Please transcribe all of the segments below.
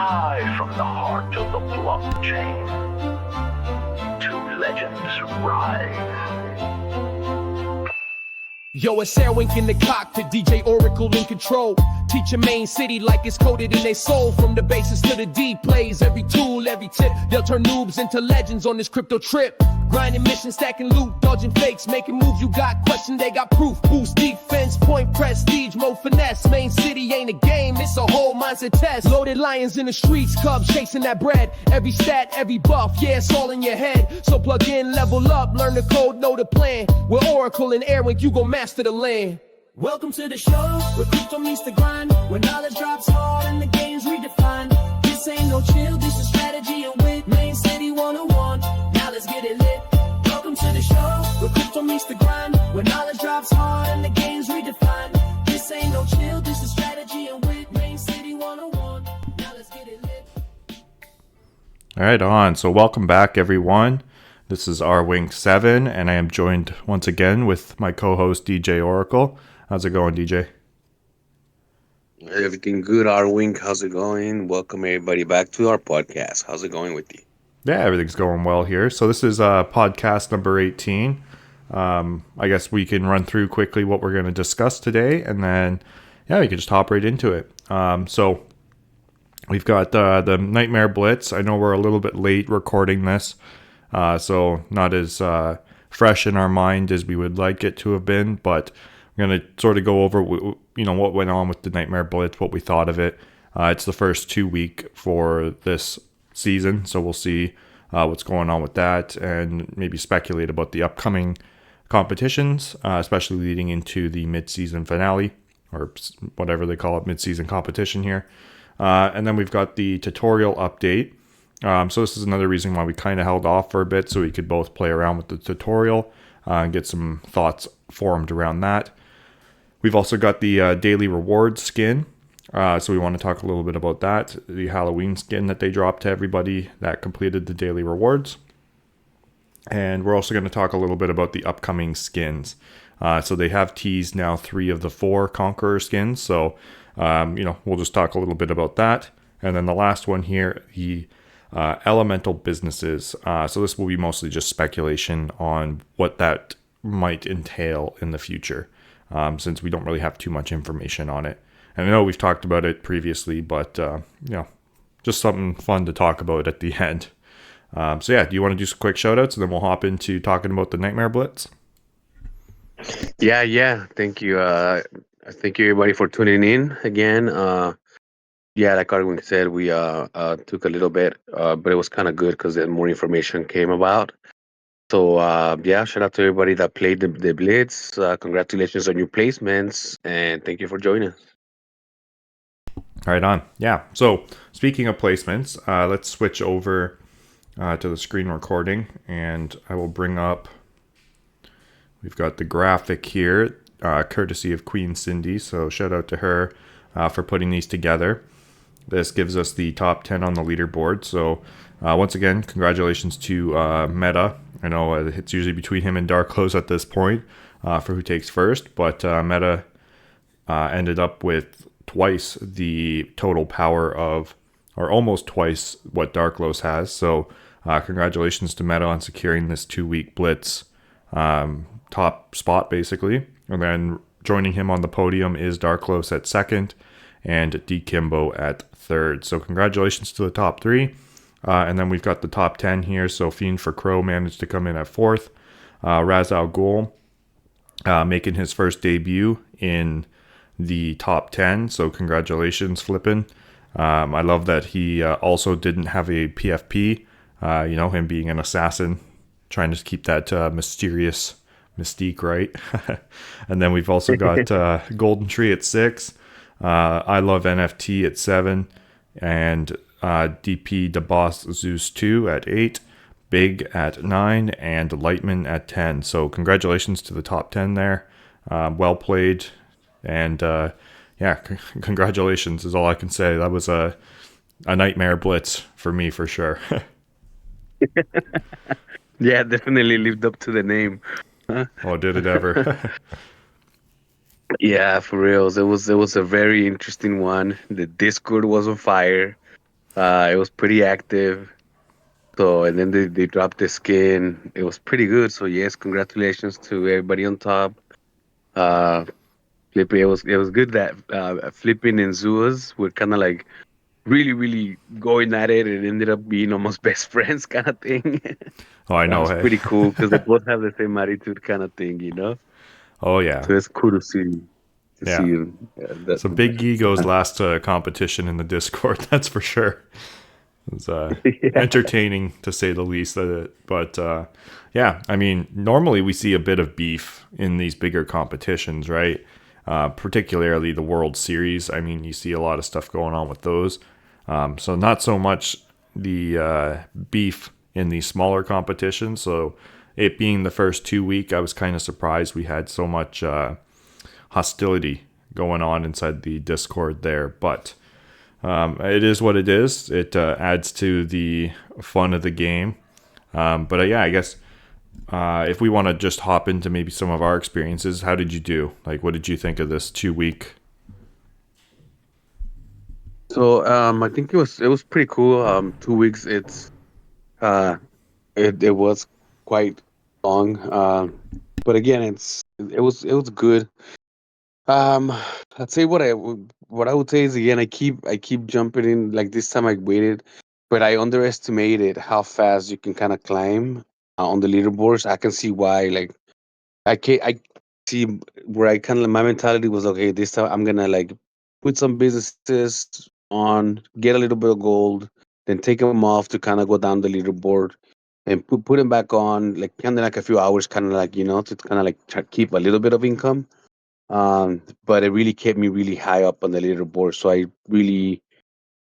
Live from the heart of the blockchain, two legends rise. Yo, it's Airwink in the cockpit, DJ Orakle in control. Teach app.mane.city like it's coded in their soul. From the basis to the D plays, every tool, every tip. They'll turn noobs into legends on this crypto trip. Grinding missions, stacking loot, dodging fakes, making moves. You got question, they got proof. Boost defense, point prestige, mo finesse. Main city ain't a game, it's a whole mindset test. Loaded lions in the streets, cubs chasing that bread. Every stat, every buff, yeah, it's all in your head. So plug in, level up, learn the code, know the plan. With Orakle and Airwink, you gon' master the land. Welcome to the show, where crypto meets the grind. When knowledge drops hard and the game's redefined. This ain't no chill, this is strategy and wit. Main City 101, now let's get it lit. Welcome to the show, where crypto meets the grind. When knowledge drops hard and the game's redefined. This ain't no chill, this is strategy and wit. Main City 101, now let's get it lit. All right, on. So welcome back, everyone. This is Wing 7, and I am joined once again with my co-host, DJ Orakle. How's it going, DJ? Everything good, Wing. How's it going? Welcome, everybody, back to our podcast. How's it going with you? Yeah, everything's going well here. So this is podcast number 18. I guess we can run through quickly what we're going to discuss today, and then, yeah, we can just hop right into it. So we've got the Nightmare Blitz. I know we're a little bit late recording this, so not as fresh in our mind as we would like it to have been, but we're going to sort of go over, what went on with the Nightmare Blitz, what we thought of it. It's the first 2 week for this season, so we'll see what's going on with that and maybe speculate about the upcoming competitions, especially leading into the mid-season finale, or whatever they call it, mid-season competition here. And then we've got the tutorial update. So this is another reason why we kind of held off for a bit, so we could both play around with the tutorial and get some thoughts formed around that. We've also got the daily rewards skin. So we want to talk a little bit about that. The Halloween skin that they dropped to everybody that completed the daily rewards. And we're also going to talk a little bit about the upcoming skins. So they have teased now 3 of the 4 Conqueror skins. So, we'll just talk a little bit about that. And then the last one here, the elemental businesses. So this will be mostly just speculation on what that might entail in the future, since we don't really have too much information on it. And I know we've talked about it previously, but, just something fun to talk about at the end. So yeah, do you want to do some quick shout outs and then we'll hop into talking about the Nightmare Blitz? Yeah. Thank you. Thank you, everybody, for tuning in again. Like Arwin said, we took a little bit, but it was kind of good because then more information came about. So, shout out to everybody that played the Blitz. Congratulations on your placements, and thank you for joining us. Right on. Yeah. So speaking of placements, let's switch over to the screen recording, and I will bring up, we've got the graphic here, courtesy of Queen Cindy. So shout out to her for putting these together. This gives us the top 10 on the leaderboard. So once again, congratulations to Meta. I know it's usually between him and Darklows at this point for who takes first, but Meta ended up with twice the total power of, or almost twice what Darklows has. So congratulations to Meta on securing this 2 week Blitz top spot, basically. And then joining him on the podium is Darklows at second and D Kimbo at third. So congratulations to the top 3. And then we've got the top 10 here. So Fiend for Crow managed to come in at 4th. Raz Al Ghul making his first debut in the top 10. So congratulations, Flippin'. I love that he also didn't have a PFP. Him being an assassin, trying to keep that mysterious mystique, right? And then we've also got Golden Tree at 6. I Love NFT at 7. And DP the Boss Zeus 2 at 8. Big at 9. And Lightman at 10. So congratulations to the top 10 there. Well played. And congratulations is all I can say. That was a Nightmare Blitz for me, for sure. Yeah, definitely lived up to the name. Oh, did it ever? Yeah, for real. It was a very interesting one. The Discord was on fire. It was pretty active. So and then they dropped the skin. It was pretty good. So yes, congratulations to everybody on top. Uh, Flipping, it was good that Flipping and Zuas were kind of like really going at it and ended up being almost best friends kind of thing. Oh, I That know. was Hey. pretty cool because they both have the same attitude kind of thing, you know. Oh yeah, So it's cool to see yeah. that. Some big egos last competition in the Discord. That's for sure. It was Yeah. entertaining to say the least. But yeah, I mean, normally we see a bit of beef in these bigger competitions, right? Particularly the World Series. I mean, you see a lot of stuff going on with those. So not so much the beef in these smaller competitions. So it being the first 2 week, I was kind of surprised we had so much hostility going on inside the Discord there. But it is what it is. It adds to the fun of the game. But yeah, I guess if we want to just hop into maybe some of our experiences, how did you do? Like, what did you think of this 2 week? So I think it was pretty cool. 2 weeks. Uh, it was quite long. But again, it was good. Um, I'd say what I would say is again, I keep jumping in. Like this time, I waited, but I underestimated how fast you can kind of climb on the leaderboards. I can see why. Like I see where I kind of my mentality was okay. This time I'm gonna like put some businesses on, get a little bit of gold, then take them off to kind of go down the leaderboard and put them back on, like kind of like a few hours, kind of like to kind of like try to keep a little bit of income. But it really kept me really high up on the leaderboard. So I really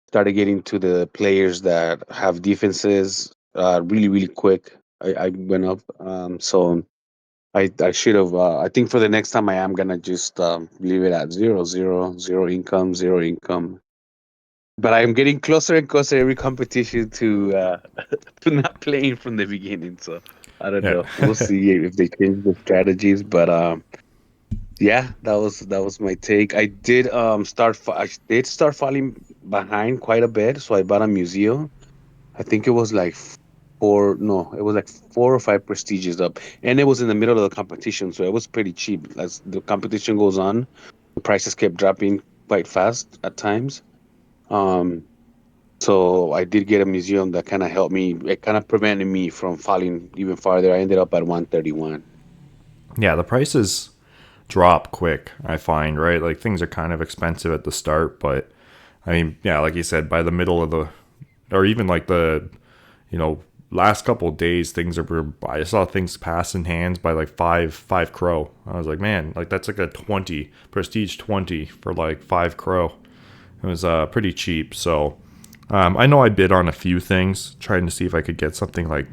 started getting to the players that have defenses really quick. I went up. So I should have. I think for the next time, I am gonna just leave it at zero income, zero income. But I'm getting closer and closer every competition to to not playing from the beginning. So I don't Yeah. know. We'll see if they change the strategies. But yeah, that was my take. I did start falling behind quite a bit, so I bought a museum. I think it was like four, no, it was like 4 or 5 prestiges up, and it was in the middle of the competition, so it was pretty cheap. As the competition goes on, the prices kept dropping quite fast at times. Um, so I did get a museum that kind of helped me. It kind of prevented me from falling even farther. I ended up at 131. Yeah, the prices drop quick, I find, right? Like things are kind of expensive at the start, but I mean, yeah, like you said, by the middle of the, or even like the, you know, last couple of days, things are, I saw things pass in hands by like five crow. I was like, man, like that's like a 20, prestige 20 for like 5 crow. It was pretty cheap. So I know I bid on a few things, trying to see if I could get something like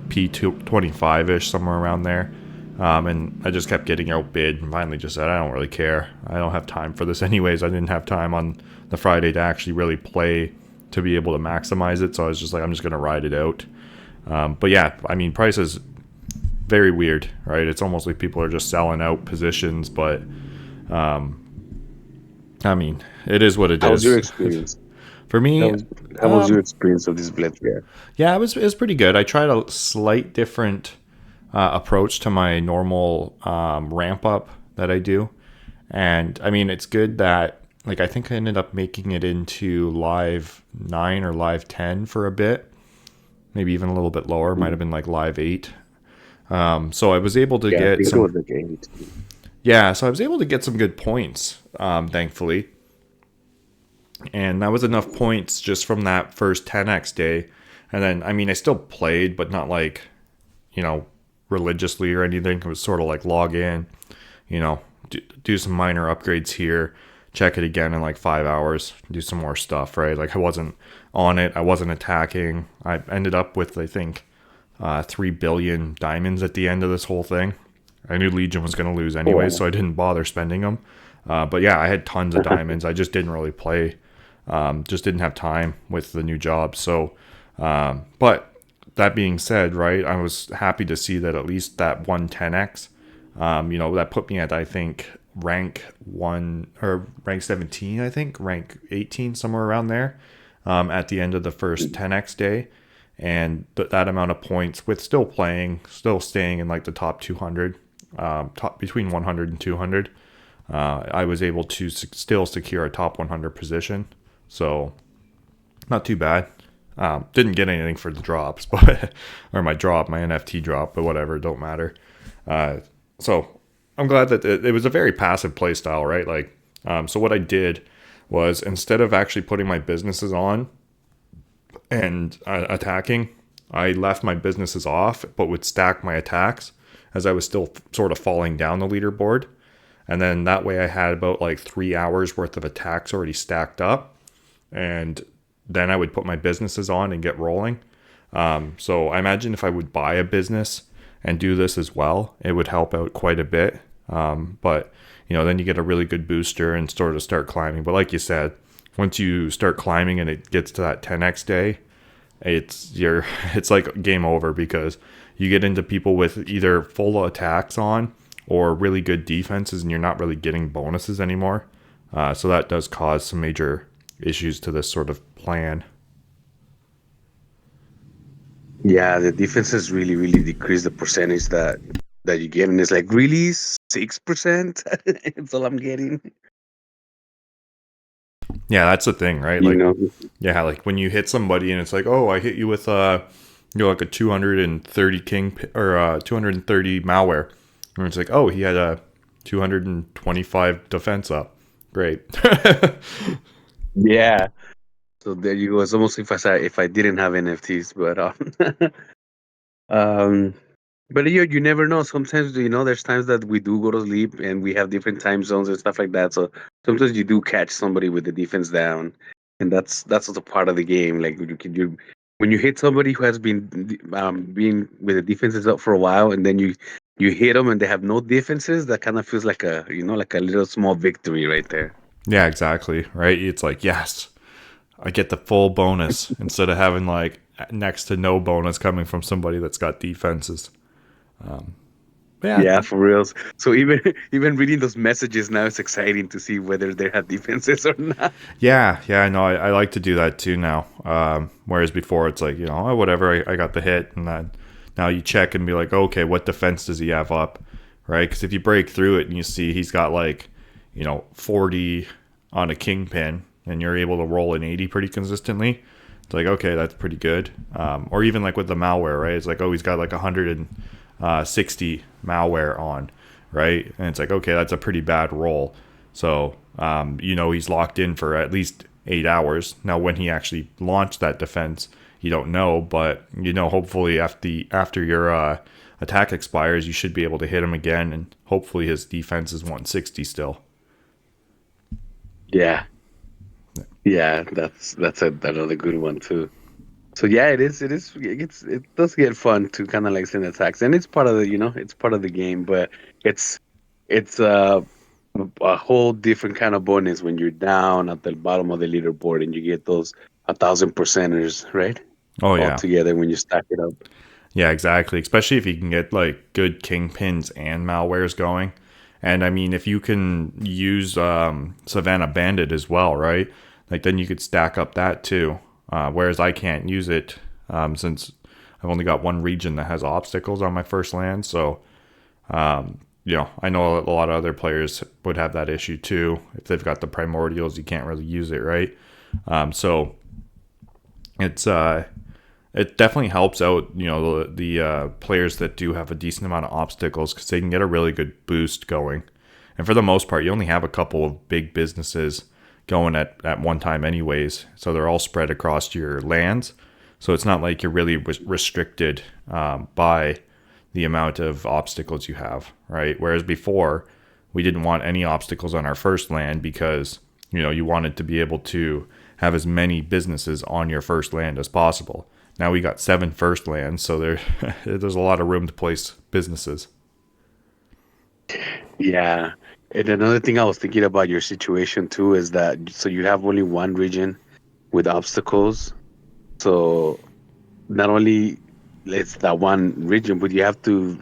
P25 ish, somewhere around there. And I just kept getting outbid and finally just said, I don't really care. I don't have time for this anyways. I didn't have time on the Friday to actually really play to be able to maximize it. So I was just like, I'm just going to ride it out. But yeah, I mean, price is very weird, right? It's almost like people are just selling out positions, but I mean, it is what it How was your is. experience? For How me, was, how was your experience of this blitz? Yeah. yeah, it was pretty good. I tried a slight different approach to my normal ramp up that I do, and I mean it's good that like I think I ended up making it into live 9 or live 10 for a bit, maybe even a little bit lower. Might have been like live 8. So I was able to Yeah, I get think it some. was like 8. Yeah, so I was able to get some good points, thankfully, and that was enough points just from that first 10x day. And then I mean I still played, but not like you know, religiously or anything. It was sort of like log in, you know, do some minor upgrades here, check it again in like 5 hours, do some more stuff, right? Like I wasn't on it. I wasn't attacking. I ended up with, I think, 3 billion diamonds at the end of this whole thing. I knew Legion was going to lose anyway, Oh, so I didn't bother spending them. But yeah, I had tons of diamonds. I just didn't really play. Just didn't have time with the new job. So, but that being said, right, I was happy to see that at least that 110x, you know, that put me at, I think, rank 1 or rank 17, I think, rank 18, somewhere around there. at the end of the first 10x day, and that amount of points with still staying in like the top 200, between 100 and 200. I was able to still secure a top 100 position, so not too bad. Didn't get anything for the drops, but or my NFT drop, but whatever, don't matter. So I'm glad that it was a very passive play style, right? Like, so what I did was, instead of actually putting my businesses on and attacking, I left my businesses off, but would stack my attacks as I was still sort of falling down the leaderboard. And then that way I had about like 3 hours worth of attacks already stacked up. And then I would put my businesses on and get rolling. So I imagine if I would buy a business and do this as well, it would help out quite a bit. But then you get a really good booster and sort of start climbing. But like you said, once you start climbing and it gets to that 10x day, it's like game over, because you get into people with either full attacks on or really good defenses, and you're not really getting bonuses anymore. So that does cause some major issues to this sort of plan. Yeah, the defenses really, really decrease the percentage that you get, and it's like, really 6%. That's all I'm getting. Yeah, that's the thing, right? Like, yeah, like when you hit somebody and it's like, oh, I hit you with like a 230 king or 230 malware, and it's like, oh, he had a 225 defense up. Great. Yeah. So there you go. It's almost if I didn't have NFTs, but but you never know. Sometimes there's times that we do go to sleep and we have different time zones and stuff like that. So sometimes you do catch somebody with the defense down, and that's also part of the game. Like when you hit somebody who has been being with the defenses up for a while, and then you hit them and they have no defenses, that kind of feels like a like a little small victory right there. Yeah, exactly. Right. It's like, yes, I get the full bonus instead of having like next to no bonus coming from somebody that's got defenses. Yeah, for reals. So even reading those messages now, it's exciting to see whether they have defenses or not. Yeah, I know. I like to do that too now. Whereas before, it's like, oh, whatever, I got the hit, and then now you check and be like, okay, what defense does he have up, right? Because if you break through it and you see he's got like 40 on a kingpin, and you're able to roll an 80 pretty consistently, it's like, okay, that's pretty good. Or even like with the malware, right? It's like, oh, he's got like 160 malware on, right? And it's like, okay, that's a pretty bad roll. So, he's locked in for at least 8 hours. Now, when he actually launched that defense, you don't know, but hopefully after your attack expires, you should be able to hit him again, and hopefully his defense is 160 still. Yeah, that's another good one too. So yeah, it does get fun to kind of like send attacks, and it's part of the it's part of the game, but it's a whole different kind of bonus when you're down at the bottom of the leaderboard and you get those 1,000 percenters, right? Oh yeah, all together when you stack it up. Yeah, exactly. Especially if you can get like good kingpins and malwares going. And I mean, if you can use Savannah Bandit as well, right? Like then you could stack up that too. Whereas I can't use it since I've only got one region that has obstacles on my first land. So, I know a lot of other players would have that issue too. If they've got the primordials, you can't really use it, right? So it definitely helps out, the players that do have a decent amount of obstacles, because they can get a really good boost going. And for the most part, you only have a couple of big businesses going at one time anyways. So they're all spread across your lands. So it's not like you're really restricted by the amount of obstacles you have, right? Whereas before, we didn't want any obstacles on our first land because, you wanted to be able to have as many businesses on your first land as possible. Now we got 7 first lands, so there's a lot of room to place businesses. Yeah. And another thing I was thinking about your situation too is that so you have only one region with obstacles. So not only it's that one region, but you have to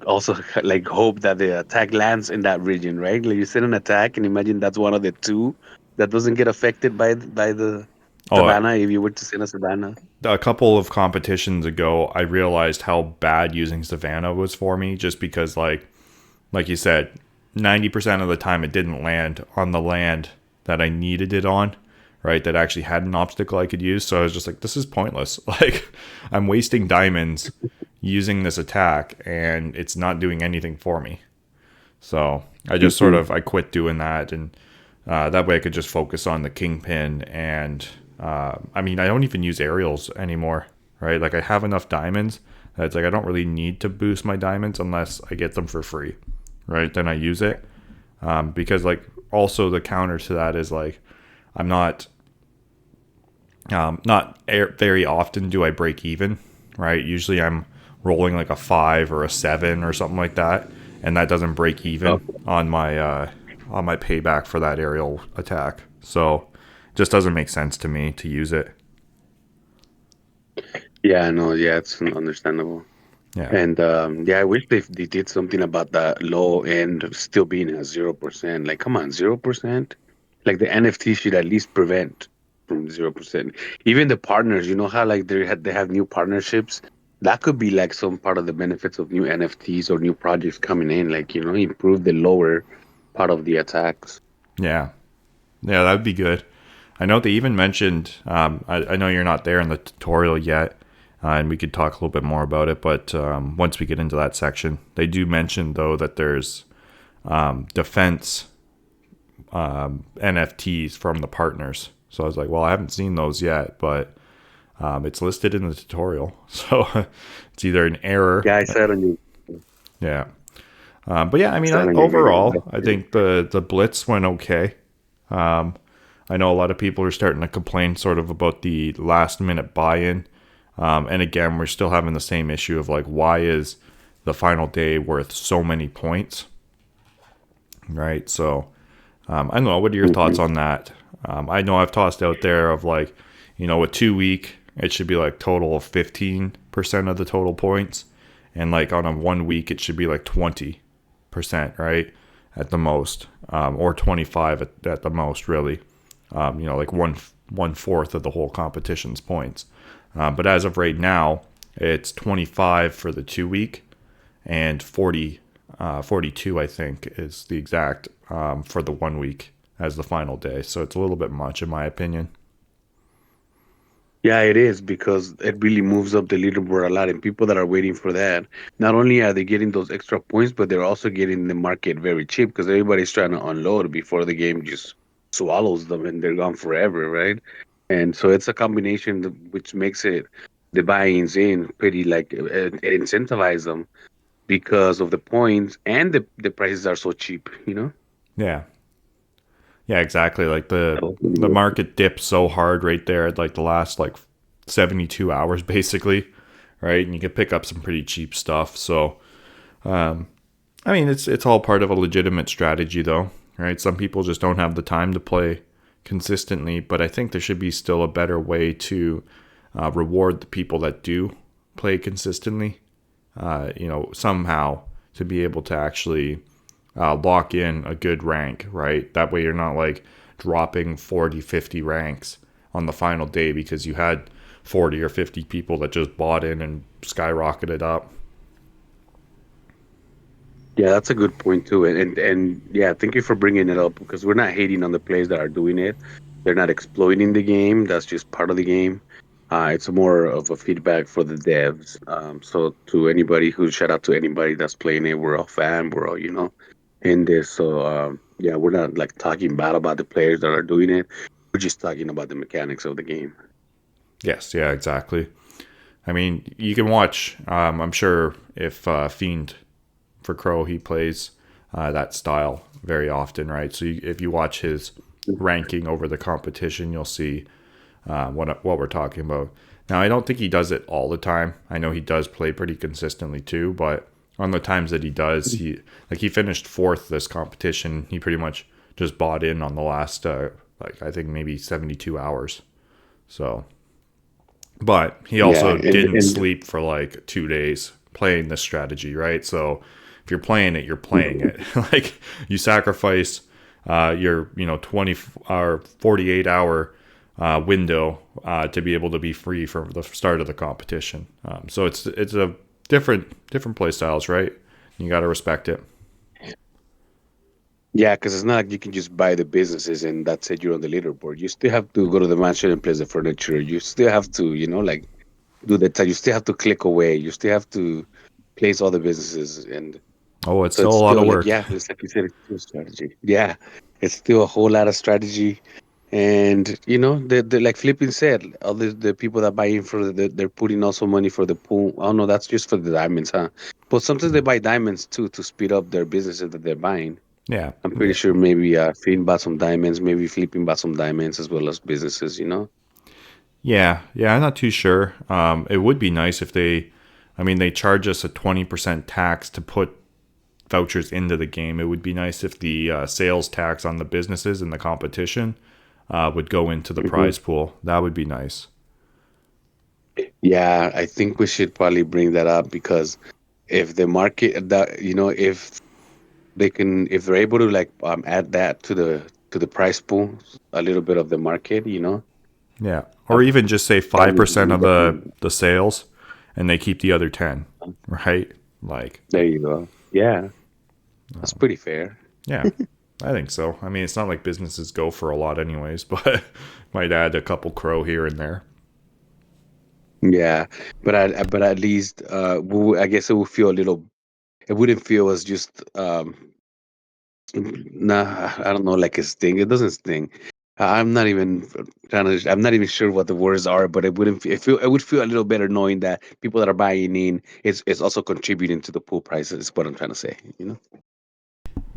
also like hope that the attack lands in that region, right? Like you send an attack and imagine that's one of the 2 that doesn't get affected by the Oh, Savannah, if you were to send a Savannah. a couple of competitions ago, I realized how bad using Savannah was for me, just because, like you said, 90% of the time it didn't land on the land that I needed it on, right? That actually had an obstacle I could use. So I was just like, this is pointless. Like, I'm wasting diamonds using this attack, and it's not doing anything for me. So I just sort of I quit doing that, and that way I could just focus on the kingpin. And I mean, I don't even use aerials anymore, right? Like, I have enough diamonds that it's like I don't really need to boost my diamonds unless I get them for free, right? Then I use it, because like also the counter to that is like I'm not very often do I break even, right? Usually I'm rolling like a 5 or a 7 or something like that, and that doesn't break even on my payback for that aerial attack. So it just doesn't make sense to me to use it. Yeah, no, yeah, it's understandable. Yeah. And yeah, I wish they did something about that low end still being at 0%. Like, come on, 0%. Like the NFT should at least prevent from 0%. Even the partners, you know how like they have new partnerships. That could be like some part of the benefits of new NFTs or new projects coming in. Like, you know, improve the lower part of the attacks. Yeah. Yeah, that'd be good. I know they even mentioned, I know you're not there in the tutorial yet, and we could talk a little bit more about it, but once we get into that section, they do mention, though, that there's defense NFTs from the partners. So I was like, well, I haven't seen those yet, but it's listed in the tutorial. So it's either an error. Yeah, I said on you. Yeah. But yeah, I mean, Selling it overall, really I think the Blitz went okay. I know a lot of people are starting to complain sort of about the last minute buy-in. And again, we're still having the same issue of like, why is the final day worth so many points? Right. So I don't know. What are your thoughts on that? I know I've tossed out there of like, you know, a 2 week, it should be like total of 15% of the total points. And like on a 1 week, it should be like 20%, right? At the most, or 25 at the most, really. You know, like one fourth of the whole competition's points. But as of right now, it's 25 for the 2 week and 42, I think, is the exact for the 1 week as the final day. So it's a little bit much, in my opinion. Yeah, it is because it really moves up the leaderboard a lot. And people that are waiting for that, not only are they getting those extra points, but they're also getting the market very cheap because everybody's trying to unload before the game just swallows them and they're gone forever, right? And so it's a combination which makes it the buy-ins in pretty like it incentivize them because of the points and the prices are so cheap, you know? Yeah. Yeah, exactly. Like the That was really the good. market dipped so hard right there at like the last like 72 hours basically, right? And you can pick up some pretty cheap stuff. So I mean, it's all part of a legitimate strategy though, right? Some people just don't have the time to play consistently, but I think there should be still a better way to reward the people that do play consistently. You know, somehow to be able to actually lock in a good rank, right? That way you're not like dropping 40, 50 ranks on the final day because you had 40 or 50 people that just bought in and skyrocketed up. Yeah, that's a good point too. And yeah, thank you for bringing it up because we're not hating on the players that are doing it. They're not exploiting the game. That's just part of the game. It's more of a feedback for the devs. So to anybody who shout out to anybody that's playing it, we're all fan. We're all in this. So yeah, we're not like talking bad about the players that are doing it. We're just talking about the mechanics of the game. Yes, yeah, exactly. I mean, you can watch. I'm sure if Fiend for Crow, he plays that style very often, right? So if you watch his ranking over the competition, you'll see what we're talking about. Now, I don't think he does it all the time. I know he does play pretty consistently too, but on the times that he does, he finished fourth this competition. He pretty much just bought in on the last I think maybe 72 hours. So, but he also didn't sleep for like 2 days playing this strategy, right? So if you're playing it, you're playing it. Like you sacrifice your 20 or 48 hour window to be able to be free from the start of the competition. So it's a different play styles, right? You got to respect it. Yeah, because it's not like you can just buy the businesses and that's it. You're on the leaderboard. You still have to go to the mansion and place the furniture. You still have to, like do the time. You still have to click away. You still have to place all the businesses, and Oh, it's so still it's a lot still of like, work. yeah, it's like you said, it's still strategy. Yeah, it's still a whole lot of strategy. And the like Flipping said, all the people that buy in for they're putting also money for the pool. Oh no, that's just for the diamonds, huh? But sometimes they buy diamonds too to speed up their businesses that they're buying. Yeah. I'm pretty sure maybe Finn bought some diamonds, maybe Flipping bought some diamonds as well as businesses. Yeah, I'm not too sure. It would be nice if they charge us a 20% tax to put vouchers into the game. It would be nice if the sales tax on the businesses in the competition would go into the Hmm. prize pool. That would be nice. Yeah, I think we should probably bring that up because if the market that if if they're able to like add that to the price pool, a little bit of the market. Yeah, or um, even just say that 5% would of definitely. the sales, and they keep the other 10, right? Like, There you go. Yeah, that's pretty fair. yeah, I think so. I mean, it's not like businesses go for a lot, anyways, but might add a couple crow here and there. Yeah, but at least I guess it would feel a little. It wouldn't feel as just nah. I don't know, like a sting. It doesn't sting. I'm not even trying to. I'm not even sure what the words are, but it wouldn't. It would feel a little better knowing that people that are buying in is also contributing to the pool prices. Is what I'm trying to say.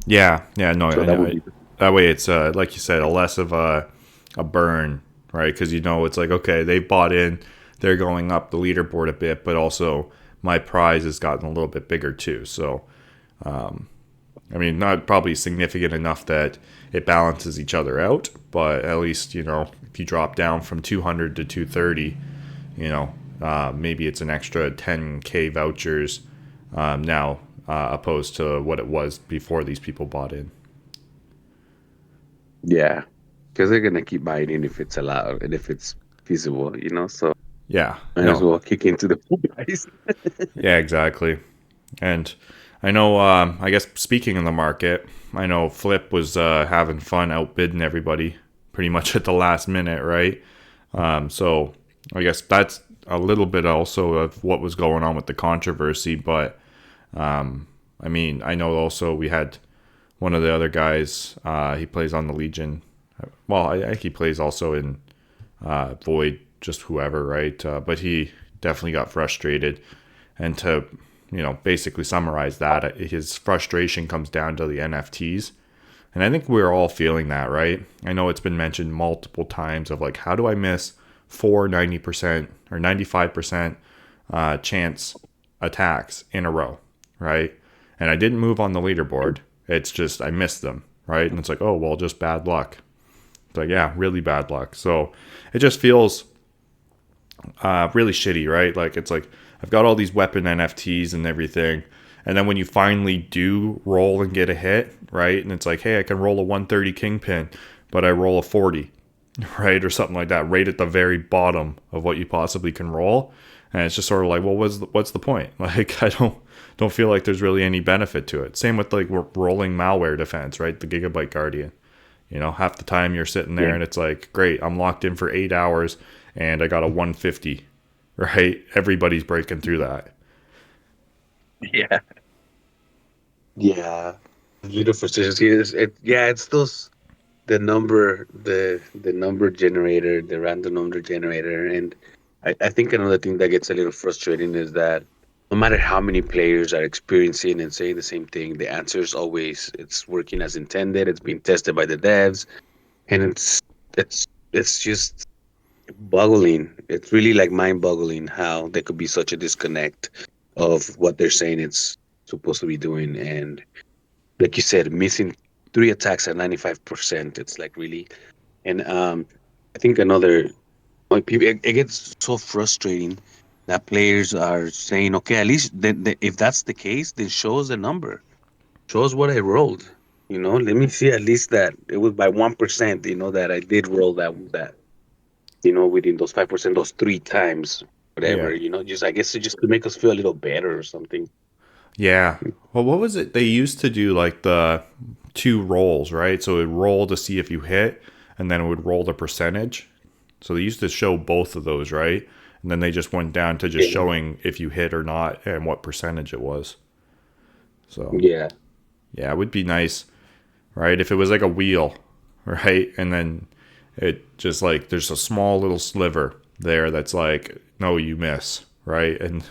Yeah, no, So I that know would it. be. That way, it's like you said, a less of a burn, right? Because it's like, okay, they bought in, they're going up the leaderboard a bit, but also my prize has gotten a little bit bigger too. So, I mean, not probably significant enough that it balances each other out, but at least if you drop down from 200 to 230, maybe it's an extra 10K vouchers now, opposed to what it was before these people bought in. Yeah, because they're gonna keep buying in if it's allowed and if it's feasible. So Yeah, might as no, well kick into the pool price. yeah, exactly. And I know, I guess speaking in the market, I know Flip was having fun outbidding everybody pretty much at the last minute, right? So I guess that's a little bit also of what was going on with the controversy. But I mean, I know also we had one of the other guys, he plays on the Legion. Well, I think he plays also in Void, just whoever, right? But he definitely got frustrated. And to, basically summarize that, his frustration comes down to the NFTs. And I think we're all feeling that, right? I know it's been mentioned multiple times of like, how do I miss 90% or 95% chance attacks in a row, right? And I didn't move on the leaderboard. It's just I missed them, right? And it's like, oh, well, just bad luck. It's like, yeah, really bad luck. So it just feels really shitty, right? Like, it's like I've got all these weapon NFTs and everything. And then when you finally do roll and get a hit, right? And it's like, hey, I can roll a 130 kingpin, but I roll a 40, right? Or something like that, right at the very bottom of what you possibly can roll. And it's just sort of like, well, what's the point? Like, I don't feel like there's really any benefit to it. Same with like rolling malware defense, right? The Gigabyte Guardian. Half the time you're sitting there Yeah. and it's like, great, I'm locked in for 8 hours and I got a 150, right? Everybody's breaking through that. Yeah. Yeah. Little frustration. See, it's those the number generator, the random number generator, and I think another thing that gets a little frustrating is that no matter how many players are experiencing and saying the same thing, the answer is always it's working as intended. It's being tested by the devs, and it's it's just boggling. It's really like mind-boggling how there could be such a disconnect of what they're saying it's supposed to be doing, and like you said, missing three attacks at 95%. It's like really, and I think another like people it gets so frustrating that players are saying, okay, at least if that's the case, then show us the number, show us what I rolled. Let me see at least that it was by 1%. That I did roll that. within those 5%, those 3 times, whatever, Yeah. just I guess just to make us feel a little better or something. Yeah. Well, what was it? They used to do like the two rolls, right? So it would roll to see if you hit, and then it would roll the percentage. So they used to show both of those, right? And then they just went down to just Yeah. showing if you hit or not and what percentage it was. So Yeah. yeah, it would be nice, right? If it was like a wheel, right? And then it just like there's a small little sliver there that's like, no, you miss, right? And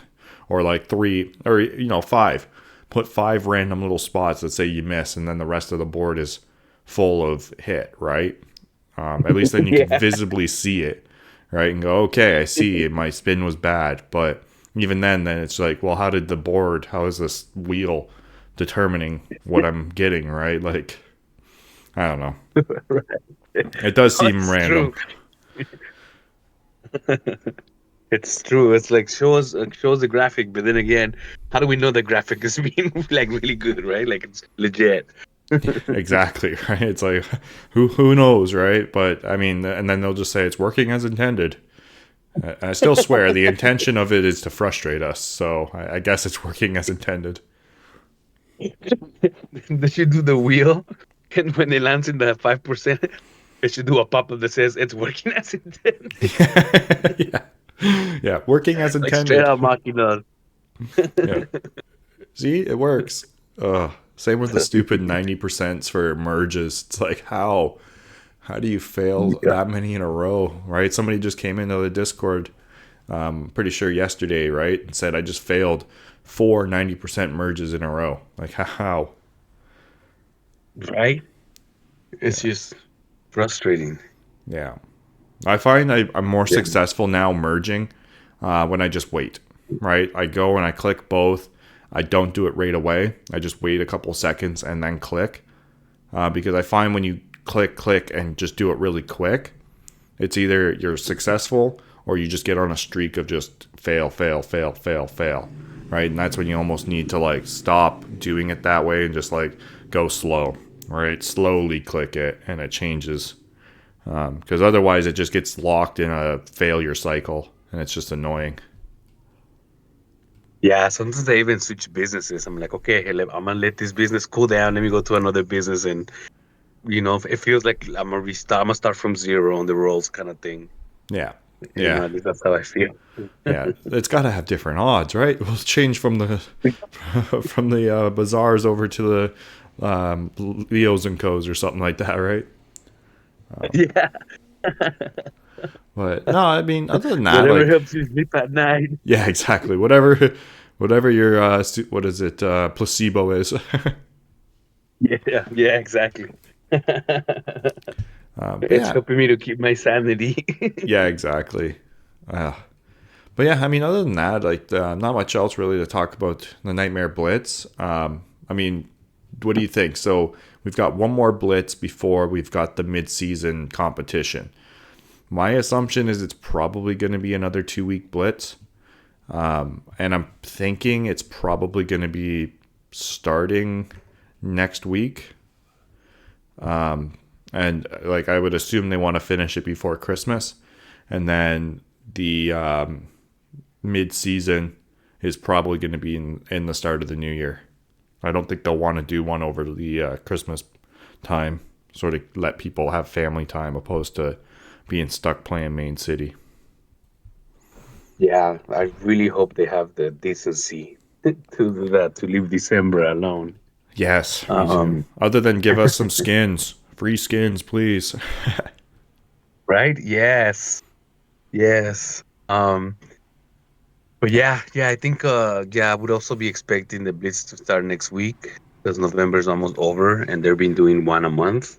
or like 3 or five. Put 5 random little spots that say you miss, and then the rest of the board is full of hit, right? At least then you can Yeah. visibly see it, right? And go, okay, I see my spin was bad. But even then it's like, well, how is this wheel determining what I'm getting, right? Like, I don't know. Right. It does No, seem it's random. true. It's true. It's like shows the graphic, but then again, how do we know the graphic is being like really good, right? Like it's legit. Exactly, right? It's like, who knows, right? But I mean, and then they'll just say it's working as intended. I still swear the intention of it is to frustrate us. So I guess it's working as intended. They should do the wheel, and when it lands in the 5%, it should do a pop-up that says it's working as intended. Yeah. Yeah, working as Like straight intended. out machina. Yeah. See, it works. Same with the stupid 90% for merges. It's like, how do you fail Yeah. that many in a row, right? Somebody just came into the Discord, pretty sure yesterday, right? And said, I just failed 90% merges in a row. Like, how? Right? It's just frustrating. Yeah. I find I'm more Yeah. successful now merging when I just wait, right? I go and I click both. I don't do it right away. I just wait a couple seconds and then click. Because I find when you click, and just do it really quick, it's either you're successful or you just get on a streak of just fail, right? And that's when you almost need to like stop doing it that way and just like go slow, right? Slowly click it and it changes. Because otherwise it just gets locked in a failure cycle and it's just annoying. Yeah, sometimes I even switch businesses. I'm like, okay, hey, I'm gonna let this business cool down. Let me go to another business, and it feels like I'm gonna restart. I'm gonna start from zero on the rolls, kind of thing. Yeah. And Yeah. at least that's how I feel. Yeah. It's got to have different odds, right? We'll change from the from the bazaars over to the Leos and Co's or something like that, right? Yeah, But no, I mean, other than that, whatever like, helps you sleep at night. yeah, exactly. Whatever your what is it? Placebo is. Yeah, yeah, exactly. But It's yeah, helping me to keep my sanity. yeah, exactly. Uh, but yeah, I mean, other than that, like, not much else really to talk about the Nightmare Blitz. I mean, what do you think? So we've got one more Blitz before we've got the mid-season competition. My assumption is it's probably going to be another 2-week Blitz. And I'm thinking it's probably going to be starting next week. And like I would assume they want to finish it before Christmas. And then the mid-season is probably going to be in the start of the new year. I don't think they'll want to do one over the Christmas time, sort of let people have family time opposed to being stuck playing Main City. Yeah, I really hope they have the decency to do that, to leave December alone. Yes, me too. Um, Other than give us some skins, free skins, please. right? Yes, yes. But yeah, I think I would also be expecting the Blitz to start next week because November is almost over and they've been doing one a month.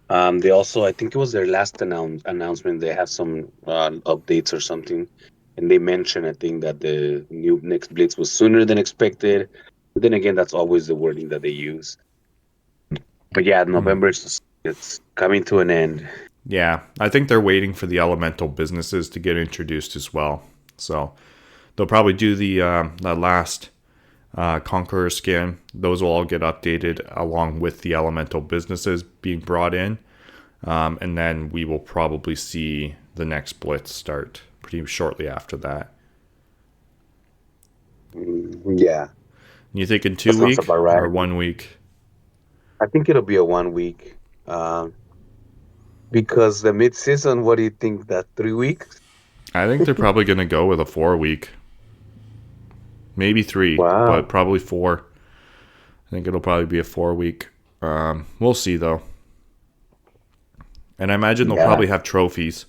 They also, I think it was their last announcement. They have some updates or something, and they mentioned, I think, that the new next Blitz was sooner than expected. But then again, that's always the wording that they use. But yeah, November is it's coming to an end. Yeah, I think they're waiting for the elemental businesses to get introduced as well. So they'll probably do the last Conqueror skin. Those will all get updated along with the elemental businesses being brought in. And then we will probably see the next Blitz start pretty shortly after that. Yeah, You think in that 2 sounds week about or right. 1 week? I think it'll be a 1 week. Because the mid-season, what do you think? That 3 weeks? I think they're probably going to go with a 4 week, maybe 3, but Wow. probably 4. I think it'll probably be a 4 week. We'll see though. And I imagine they'll Yeah. probably have trophies.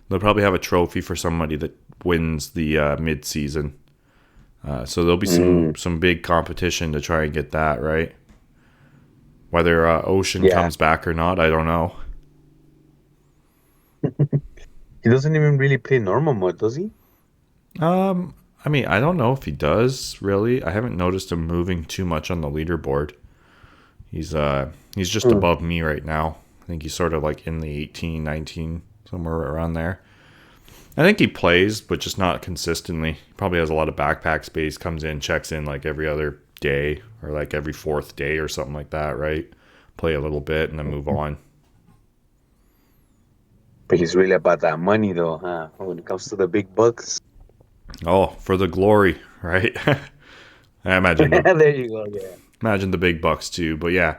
They'll probably have a trophy for somebody that wins the mid-season. So there'll be some big competition to try and get that, right? Whether Ocean Yeah. comes back or not, I don't know. He doesn't even really play normal mode, does he? I mean, I don't know if he does really. I haven't noticed him moving too much on the leaderboard. He's just Mm. above me right now. I think he's sort of like in the 18, 19, somewhere around there. I think he plays, but just not consistently. He probably has a lot of backpack space, comes in, checks in like every other day or like every fourth day or something like that, right? Play a little bit and then move on. But he's really about that money, though, huh? When it comes to the big bucks. Oh, for the glory, right? I There you go. Yeah. imagine the big bucks too, but yeah,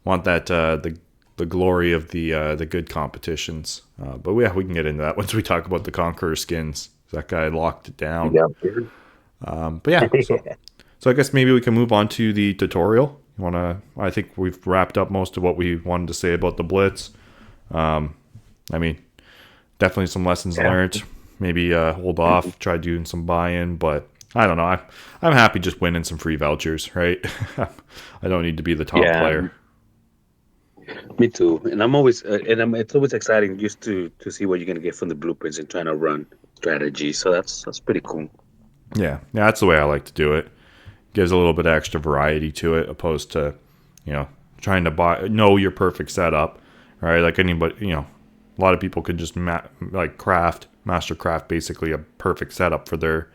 want that the glory of the good competitions. But yeah, we can get into that once we talk about the Conqueror Skins. That guy locked it down. Yeah. But yeah, so I guess maybe we can move on to the tutorial. You wanna? I think we've wrapped up most of what we wanted to say about the Blitz. I mean, definitely some lessons learned. Maybe hold off, try doing some buy-in, but I don't know. I'm happy just winning some free vouchers, right? I don't need to be the top Yeah. player. Me too. And I'm always, it's always exciting just to see what you're gonna get from the blueprints and trying to run strategy. So that's pretty cool. Yeah, that's the way I like to do it. Gives a little bit of extra variety to it, opposed to, trying to know your perfect setup, right? Like anybody, a lot of people could just mastercraft basically a perfect setup for their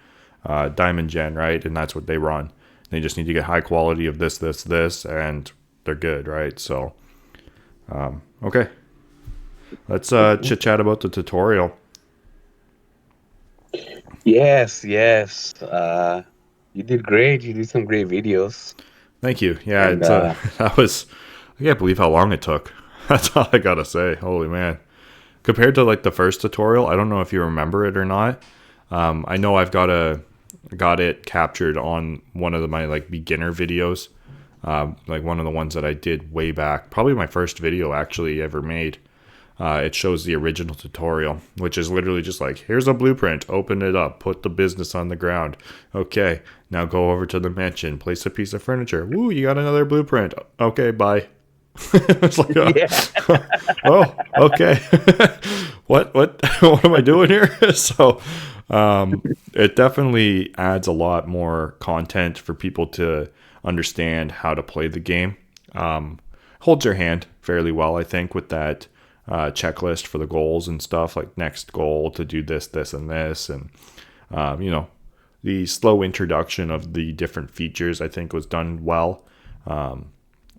diamond gen, right? And that's what they run. They just need to get high quality of this, and they're good, right? So, okay, let's chit chat about the tutorial. Yes, yes. You did great. You did some great videos. Thank you. Yeah, And it's that was. I can't believe how long it took. That's all I gotta say. Holy man! Compared to like the first tutorial, I don't know if you remember it or not. I know I've got it captured on one of my like beginner videos, like one of the ones that I did way back. Probably my first video actually ever made. It shows the original tutorial, which is literally just like, here's a blueprint, open it up, put the business on the ground. Okay, now go over to the mansion, place a piece of furniture. Woo, you got another blueprint. Okay, bye. It's like, oh, okay. what what am I doing here? So it definitely adds a lot more content for people to understand how to play the game. Holds your hand fairly well, I think, with that checklist for the goals and stuff, like next goal to do this, and this, and the slow introduction of the different features I think was done well.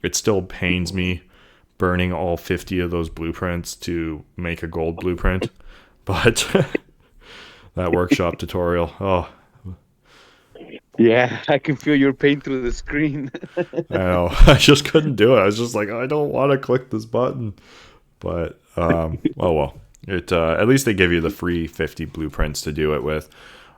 It still pains me burning all 50 of those blueprints to make a gold blueprint, but that workshop tutorial, oh yeah, I can feel your pain through the screen. I know, I just couldn't do it. I was just like, I don't want to click this button. But oh well, it at least they give you the free 50 blueprints to do it with.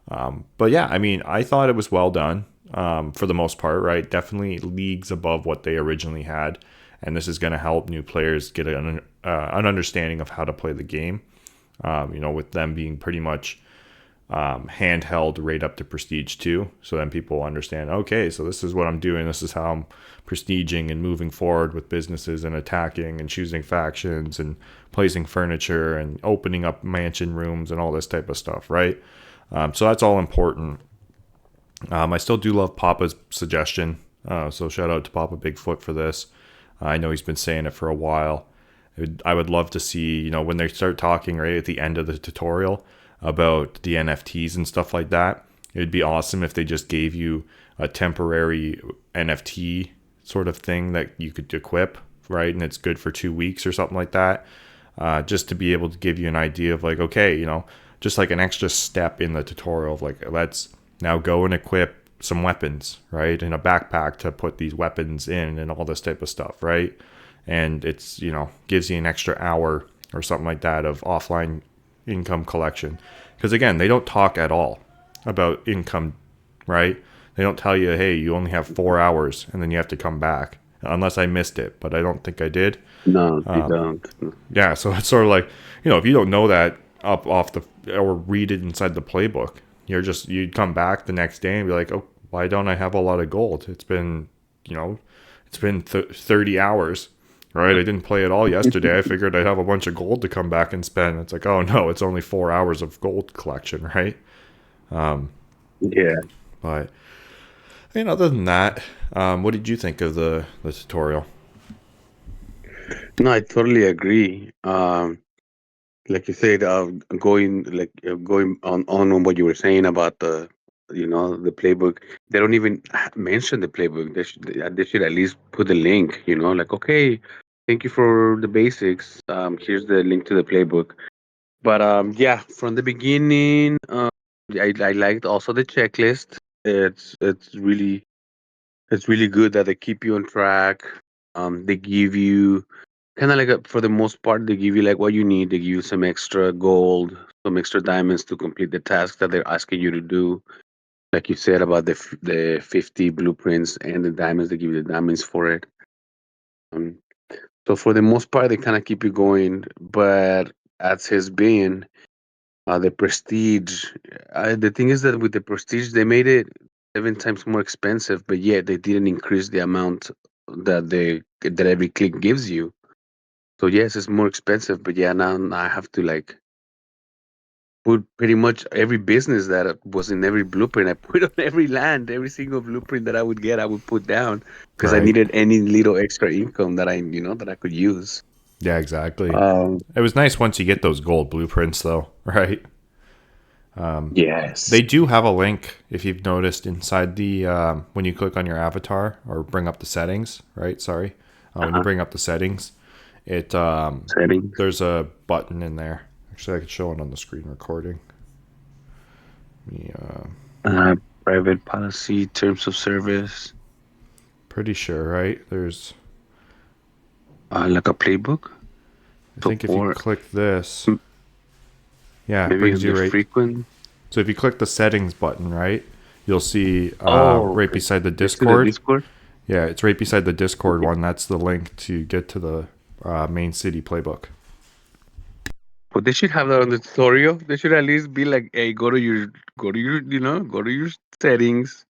But yeah, I mean, I thought it was well done for the most part, right? Definitely leagues above what they originally had, and this is going to help new players get an understanding of how to play the game. With them being pretty much handheld right up to Prestige 2. So then people understand, okay, so this is what I'm doing. This is how I'm prestiging and moving forward with businesses and attacking and choosing factions and placing furniture and opening up mansion rooms and all this type of stuff, right? So that's all important. I still do love Papa's suggestion. So shout out to Papa Bigfoot for this. I know he's been saying it for a while. I would love to see, when they start talking right at the end of the tutorial about the NFTs and stuff like that. It'd be awesome if they just gave you a temporary NFT sort of thing that you could equip, right? And it's good for 2 weeks or something like that. just to be able to give you an idea of like, okay, you know, just like an extra step in the tutorial of like, let's now go and equip some weapons, right, in a backpack to put these weapons in and all this type of stuff, right? And it's, you know, gives you an extra hour or something like that of offline income collection. Because again, they don't talk at all about income, right? They don't tell you, hey, you only have 4 hours and then you have to come back, unless I missed it, but I don't think I did. No, they don't. Yeah, so it's sort of like, you know, if you don't know that up off the, or read it inside the playbook, you'd come back the next day and be like, oh, why don't I have a lot of gold? It's been, you know, 30 hours, right? I didn't play at all yesterday. I figured I'd have a bunch of gold to come back and spend. It's like, oh no, it's only 4 hours of gold collection, right? Yeah. But I mean, other than that, what did you think of the tutorial? No, I totally agree. Like you said, going on what you were saying about the, you know, the playbook. They don't even mention the playbook. They should at least put the link. You know, like, okay, thank you for the basics. Here's the link to the playbook. But yeah, from the beginning, I liked also the checklist. It's really good that they keep you on track. They give you kind of like for the most part, they give you like what you need. They give you some extra gold, some extra diamonds to complete the task that they're asking you to do. Like you said about the 50 blueprints and the diamonds, they give you the diamonds for it. Um, so for the most part, they kind of keep you going. But as has been, the prestige. The thing is that with the prestige, they made it 7 times more expensive, but yet they didn't increase the amount that every click gives you. So yes, it's more expensive, but yeah, now I have to like put pretty much every business that was in every blueprint. I put on every land, every single blueprint that I would get, I would put down because I Right. needed any little extra income that that I could use. Yeah, exactly. Um, It was nice once you get those gold blueprints, though, right? yes. They do have a link, if you've noticed, inside the when you click on your avatar or bring up the settings, right? Sorry, when you bring up the settings, it Settings. there's a button in there. Actually, I could show it on the screen recording. Yeah, Private policy, terms of service, pretty sure, right? There's, like a playbook. I think if you Support. click this, M- yeah, it Maybe brings on you the right. frequent. So if you click the settings button, right, you'll see Oh, right okay. beside the Next to the Discord. Discord. Yeah, it's right beside the Discord Okay. one. That's the link to get to the main city playbook. But they should have that on the tutorial. They should at least be like, "Hey, go to your settings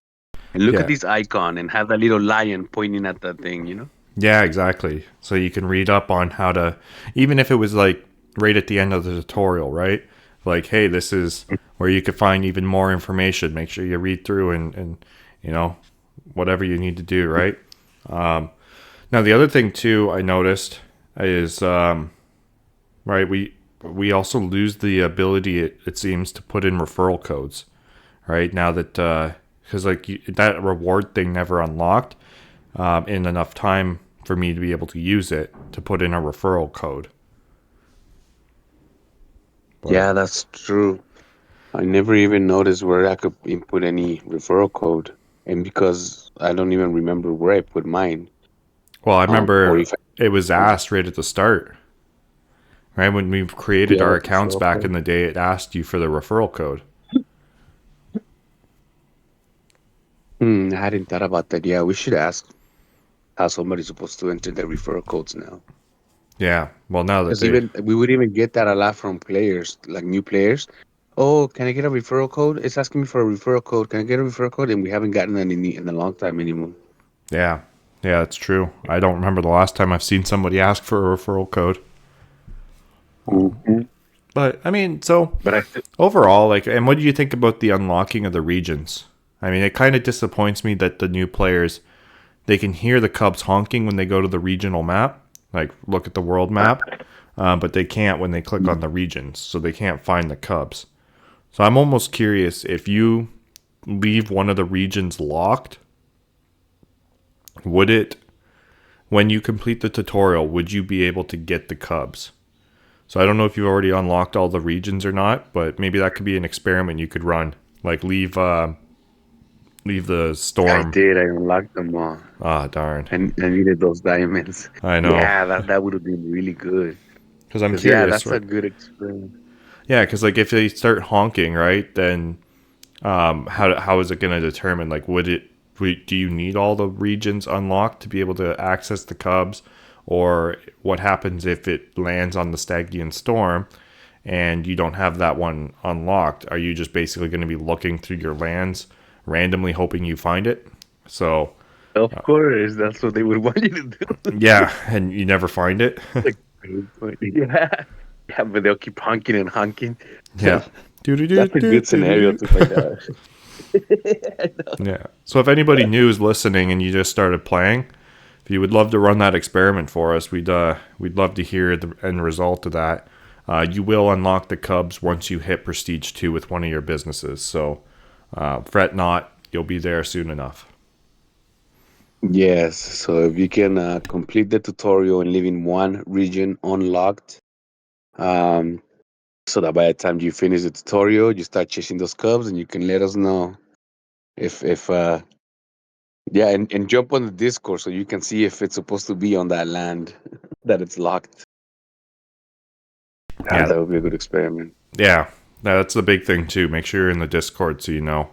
and look at Yeah. this icon and have that little lion pointing at that thing." Yeah, exactly. So you can read up on how to, even if it was like right at the end of the tutorial, right? Like, hey, this is where you could find even more information. Make sure you read through and you know, whatever you need to do, right? Now, the other thing too I noticed is, right, we also lose the ability, it seems, to put in referral codes, right? Now that, because like that reward thing never unlocked in enough time for me to be able to use it to put in a referral code. But Yeah, that's true. I never even noticed where I could input any referral code, and because I don't even remember where I put mine, well, I or remember if it was I, asked right at the start, right? When we created yeah, our like accounts referral back in code. the day, it asked you for the referral code. I hadn't thought about that. Yeah, we should ask how somebody's supposed to enter their referral codes now. Yeah. Well, now that Because they, even we would even get that a lot from players, like new players. Oh, can I get a referral code? It's asking me for a referral code. Can I get a referral code? And we haven't gotten that in a long time anymore. yeah, yeah, that's true. I don't remember the last time I've seen somebody ask for a referral code. Hmm. But I mean, so But overall, like, and what do you think about the unlocking of the regions? I mean, it kind of disappoints me that the new players, they can hear the Cubs honking when they go to the regional map, like look at the world map, but they can't when they click on the regions, so they can't find the Cubs. So I'm almost curious if you leave one of the regions locked, would it, when you complete the tutorial, would you be able to get the Cubs? So I don't know if you've already unlocked all the regions or not, but maybe that could be an experiment you could run. Like leave the I storm. did. I unlocked them all. Ah, darn. And I needed those diamonds. I know. Yeah, that would have been really good. Because I'm Because yeah, curious, that's a right? good experiment. Yeah, because like if they start honking, right, then how is it going to determine, like, do you need all the regions unlocked to be able to access the cubs, or what happens if it lands on the Stygian storm and you don't have that one unlocked? Are you just basically going to be looking through your lands randomly hoping you find it? So Of course, that's what they would want you to do. yeah, and you never find it. Like, yeah, yeah, but they'll keep honking and honking. Yeah. That's a good scenario to find out. Yeah. So if anybody new is listening and you just started playing, if you would love to run that experiment for us, we'd love to hear the end result of that. You will unlock the Cubs once you hit Prestige 2 with one of your businesses. So fret not, you'll be there soon enough. Yes, so if you can complete the tutorial and leaving one region unlocked, um, so that by the time you finish the tutorial, you start chasing those cubs, and you can let us know if yeah, and jump on the Discord so you can see if it's supposed to be on that land that it's locked. Yeah. That would be a good experiment. Yeah. That's the big thing too. Make sure you're in the Discord so you know.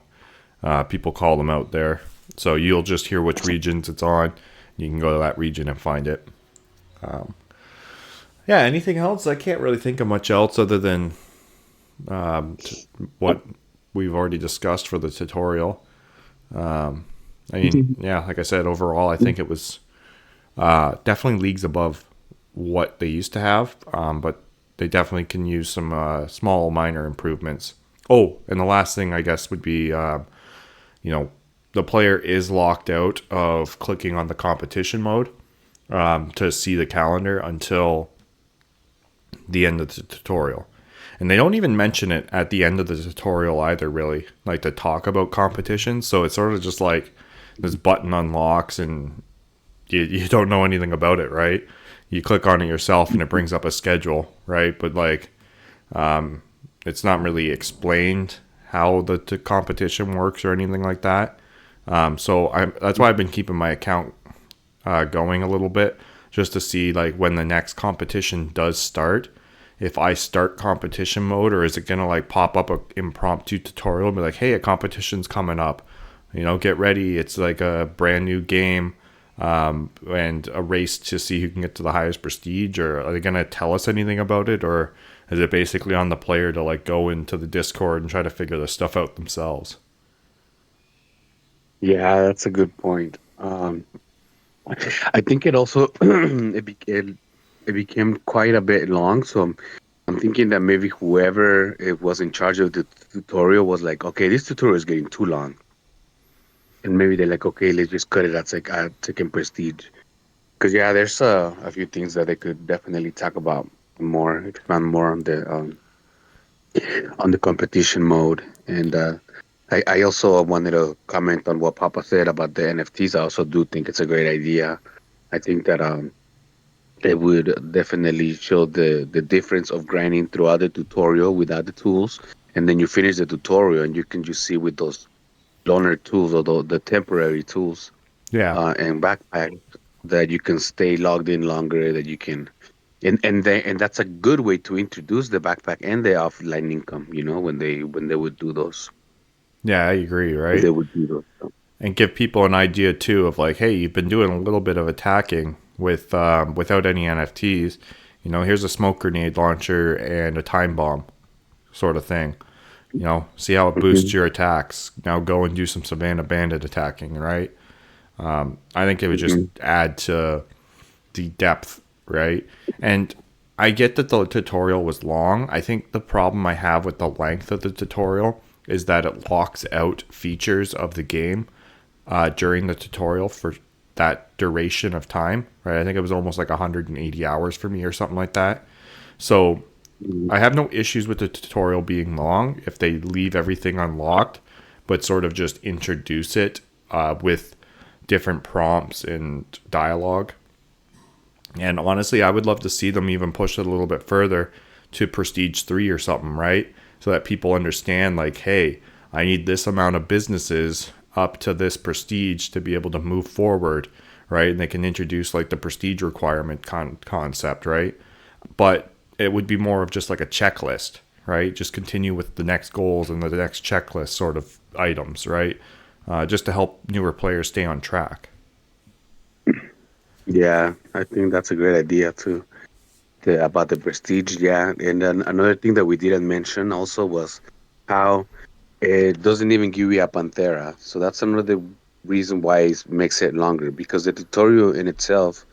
People call them out there. So you'll just hear which regions it's on. You can go to that region and find it. Yeah, anything else? I can't really think of much else other than what we've already discussed for the tutorial. I mean, yeah, like I said, overall, I think it was definitely leagues above what they used to have, but they definitely can use some small, minor improvements. Oh, and the last thing, I guess, would be, the player is locked out of clicking on the competition mode to see the calendar until the end of the tutorial. And they don't even mention it at the end of the tutorial either, really, like to talk about competitions. So it's sort of just like this button unlocks and you don't know anything about it, right? You click on it yourself and it brings up a schedule, right? But like it's not really explained how the competition works or anything like that. So that's why I've been keeping my account going a little bit, just to see like when the next competition does start. If I start competition mode, or is it gonna like pop up an impromptu tutorial and be like, hey, a competition's coming up, get ready, it's like a brand new game, and a race to see who can get to the highest prestige? Or are they gonna tell us anything about it, or is it basically on the player to like go into the Discord and try to figure this stuff out themselves? Yeah, that's a good point. I think it also it became quite a bit long, so I'm thinking that maybe whoever it was in charge of the tutorial was like, okay, this tutorial is getting too long, and maybe they're like, okay, let's just cut it at second prestige. Because yeah, there's a few things that they could definitely talk about more, expand more on the competition mode. And I also wanted to comment on what Papa said about the NFTs. I also do think it's a great idea. I think that it would definitely show the difference of grinding throughout the tutorial without the tools, and then you finish the tutorial and you can just see with those loaner tools, or the temporary tools Yeah. and backpack, that you can stay logged in longer, that you can and that's a good way to introduce the backpack and the offline income, when they would do those. Yeah, I agree, If right? they would do those. And give people an idea too of like, hey, you've been doing a little bit of attacking with without any NFTs. Here's a smoke grenade launcher and a time bomb, sort of thing. See how it boosts your attacks. Now go and do some Savannah Bandit attacking, right? I think it would just add to the depth, right? And I get that the tutorial was long. I think the problem I have with the length of the tutorial is that it locks out features of the game during the tutorial for that duration of time, right? I think it was almost like 180 hours for me or something like that. So I have no issues with the tutorial being long if they leave everything unlocked, but sort of just introduce it with different prompts and dialogue. And honestly, I would love to see them even push it a little bit further to prestige 3 or something, right? So that people understand like, hey, I need this amount of businesses up to this prestige to be able to move forward, right? And they can introduce like the prestige requirement concept, right? But it would be more of just like a checklist, right? Just continue with the next goals and the next checklist sort of items, right? Just to help newer players stay on track. Yeah, I think that's a great idea too. About the prestige, yeah. And then another thing that we didn't mention also was how it doesn't even give you a Panthera. So that's another reason why it makes it longer, because the tutorial in itself,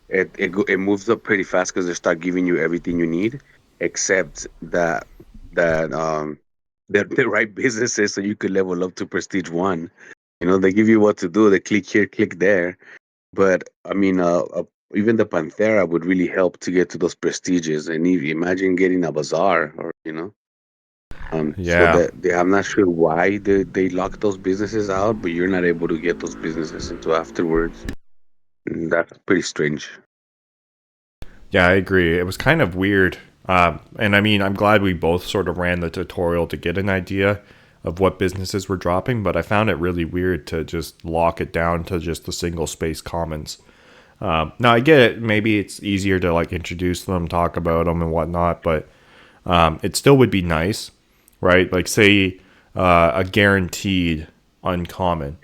it moves up pretty fast because they start giving you everything you need, except that the right businesses so you could level up to prestige 1. They give you what to do. They click here, click there. But I mean, even the Panthera would really help to get to those prestiges. And imagine getting a bazaar, or. So Yeah. that I'm not sure why they lock those businesses out, but you're not able to get those businesses into afterwards. That's pretty strange. Yeah, I agree. It was kind of weird. And I mean, I'm glad we both sort of ran the tutorial to get an idea of what businesses were dropping, but I found it really weird to just lock it down to just the single space commons. Now, I get it. Maybe it's easier to like introduce them, talk about them and whatnot, but it still would be nice, right? Like, say a guaranteed uncommon,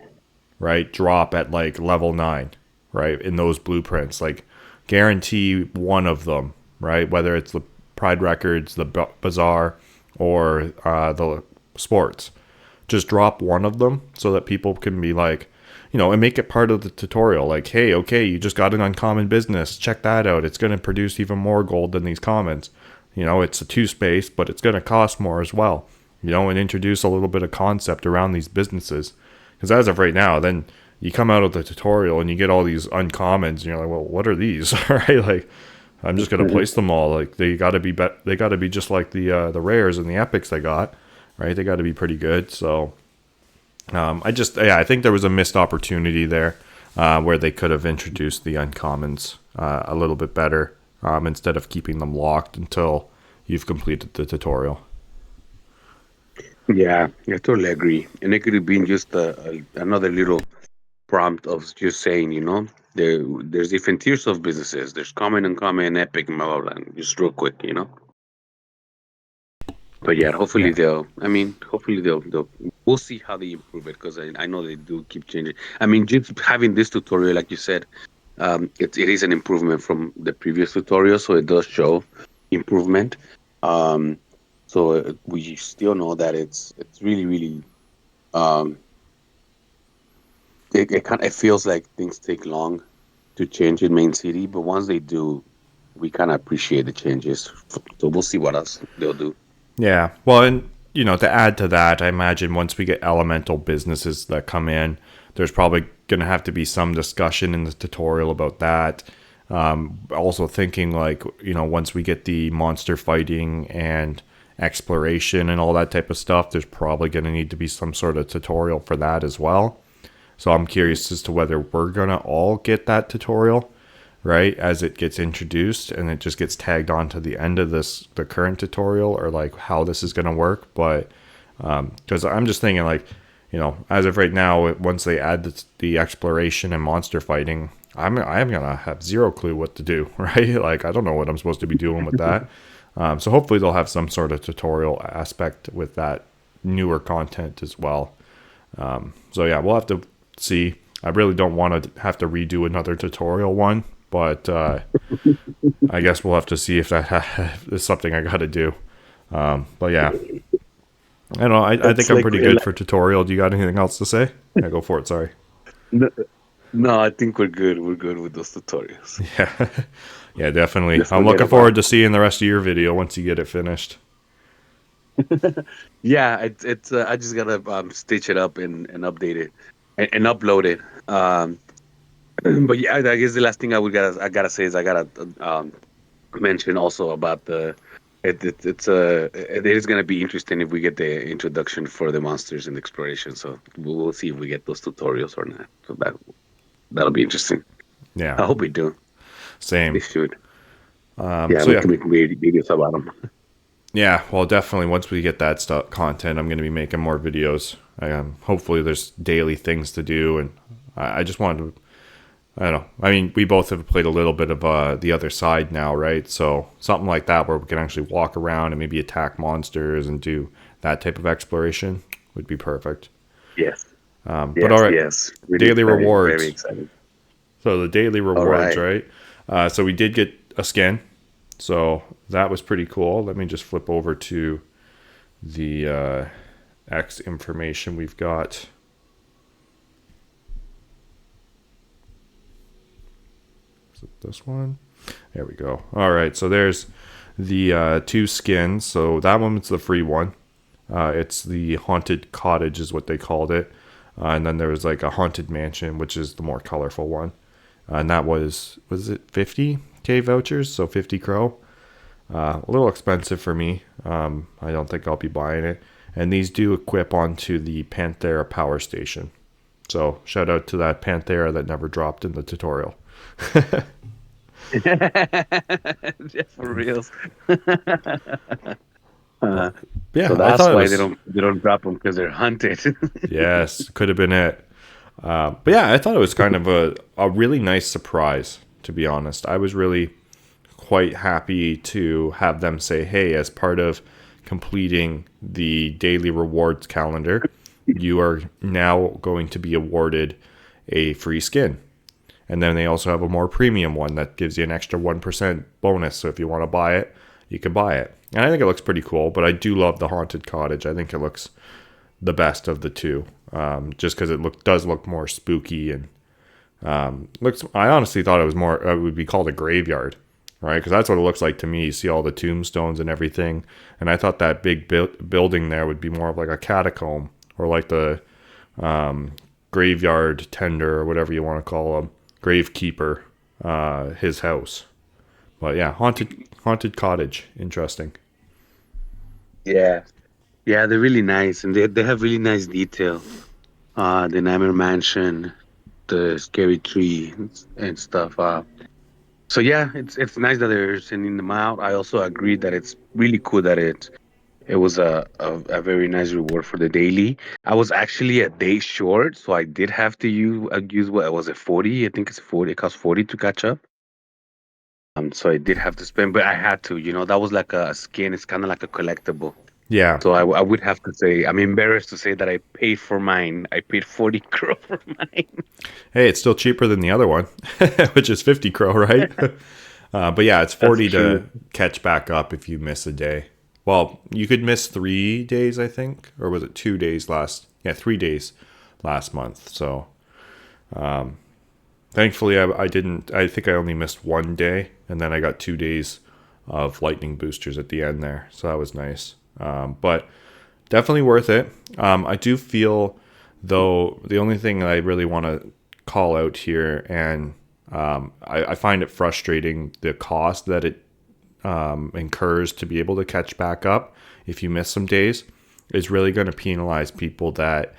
right? Drop at like level 9, right? In those blueprints, like guarantee one of them, right? Whether it's the Pride Records, the Bazaar, or the sports. Just drop one of them so that people can be like, and make it part of the tutorial. Like, hey, okay, you just got an uncommon business. Check that out. It's going to produce even more gold than these commons. It's a 2 space, but it's going to cost more as well. And introduce a little bit of concept around these businesses. Because as of right now, then you come out of the tutorial and you get all these uncommons, and you're like, well, what are these? Right? Like, I'm just gonna place them all. Like, they gotta be they gotta be just like the rares and the epics they got, right? They gotta be pretty good. So, I think there was a missed opportunity there where they could have introduced the uncommons a little bit better instead of keeping them locked until you've completed the tutorial. Yeah, I totally agree. And it could have been just another little prompt of just saying, there's different tiers of businesses. There's common, uncommon, epic, blah, blah, blah. Just real quick. But yeah, hopefully Yeah. they'll we'll see how they improve it, because I know they do keep changing. I mean, just having this tutorial, like you said, it is an improvement from the previous tutorial, so it does show improvement. Um, so we still know that it's really really um, it feels like things take long to change in main city, but once they do, we kind of appreciate the changes. So we'll see what else they'll do. Yeah. Well, and to add to that, I imagine once we get elemental businesses that come in, there's probably going to have to be some discussion in the tutorial about that. Also thinking like, once we get the monster fighting and exploration and all that type of stuff, there's probably going to need to be some sort of tutorial for that as well. So I'm curious as to whether we're going to all get that tutorial, right, as it gets introduced and it just gets tagged on to the end of the current tutorial, or like how this is going to work. But because I'm just thinking like, as of right now, once they add the exploration and monster fighting, I'm gonna have zero clue what to do, right? Like, I don't know what I'm supposed to be doing with that. So hopefully they'll have some sort of tutorial aspect with that newer content as well. So yeah, we'll have to see. I really don't want to have to redo another tutorial one, but I guess we'll have to see if that is something I got to do. But yeah, I don't know. I think I'm pretty good for tutorial. Do you got anything else to say? Yeah, go for it. Sorry. No, I think we're good. We're good with those tutorials. Yeah, yeah, definitely. Just I'm forget looking about forward to seeing the rest of your video once you get it finished. Yeah, it's I just gotta stitch it up and update it and upload it. But yeah, I guess the last thing I gotta say is I gotta mention also about it is gonna be interesting if we get the introduction for the monsters and exploration. So we'll see if we get those tutorials or not. So that'll be interesting. Yeah, I hope we do. They same. should. Yeah, So we yeah, can make videos about them. yeah. Well, definitely once we get that stuff content, I'm going to be making more videos. Hopefully, there's daily things to do, and I just wanted to. I don't know. I mean, we both have played a little bit of the other side now, right? So something like that where we can actually walk around and maybe attack monsters and do that type of exploration would be perfect. Yes. But all Yes, right, yes. Really daily excited. Very rewards. excited. So the daily All rewards, right. right? So we did get a skin. So that was pretty cool. Let me just flip over to the X information we've got. Is it this one? There we go. All right. So there's the 2 skins. So that one's the free one. It's the Haunted Cottage is what they called it. And then there was like a Haunted Mansion, which is the more colorful one. And that was it 50K vouchers? So 50 crow. A little expensive for me. I don't think I'll be buying it. And these do equip onto the Panthera power station. So shout out to that Panthera that never dropped in the tutorial. Yeah, for reals. Yeah, So I that's thought it why was. they don't drop them because they're hunted. Yes, could have been it. But yeah, I thought it was kind of a really nice surprise, to be honest. I was really quite happy to have them say, hey, as part of completing the daily rewards calendar, you are now going to be awarded a free skin. And then they also have a more premium one that gives you an extra 1% bonus. So if you want to buy it, you can buy it. And I think it looks pretty cool, but I do love the Haunted Cottage. I think it looks the best of the two, just because it does look more spooky and looks. I honestly thought it was more. It would be called a graveyard, right? Because that's what it looks like to me. You see all the tombstones and everything, and I thought that big building there would be more of like a catacomb or like the graveyard tender or whatever you want to call him, gravekeeper, his house. But yeah, haunted cottage, interesting. Yeah. Yeah, they're really nice, and they have really nice detail. The Nightmare Mansion, the scary tree, and stuff. So yeah, it's nice that they're sending them out. I also agree that it's really cool that it was a very nice reward for the daily. I was actually a day short, so I did have to use what was it 40? I think it's 40. It costs 40 to catch up. So I did have to spend, but I had to. That was like a skin. It's kind of like a collectible. Yeah. So I would have to say, I'm embarrassed to say that I paid for mine. I paid 40 crow for mine. Hey, it's still cheaper than the other one, which is 50 crow, right? But yeah, it's 40 That's to true. catch back up if you miss a day. Well, you could miss 3 days, I think, or was it 2 days last? Yeah, 3 days last month. So, thankfully, I didn't. I think I only missed 1 day, and then I got 2 days of lightning boosters at the end there. So that was nice. But definitely worth it. I do feel, though, the only thing that I really want to call out here, and I find it frustrating, the cost that it incurs to be able to catch back up if you miss some days is really going to penalize people that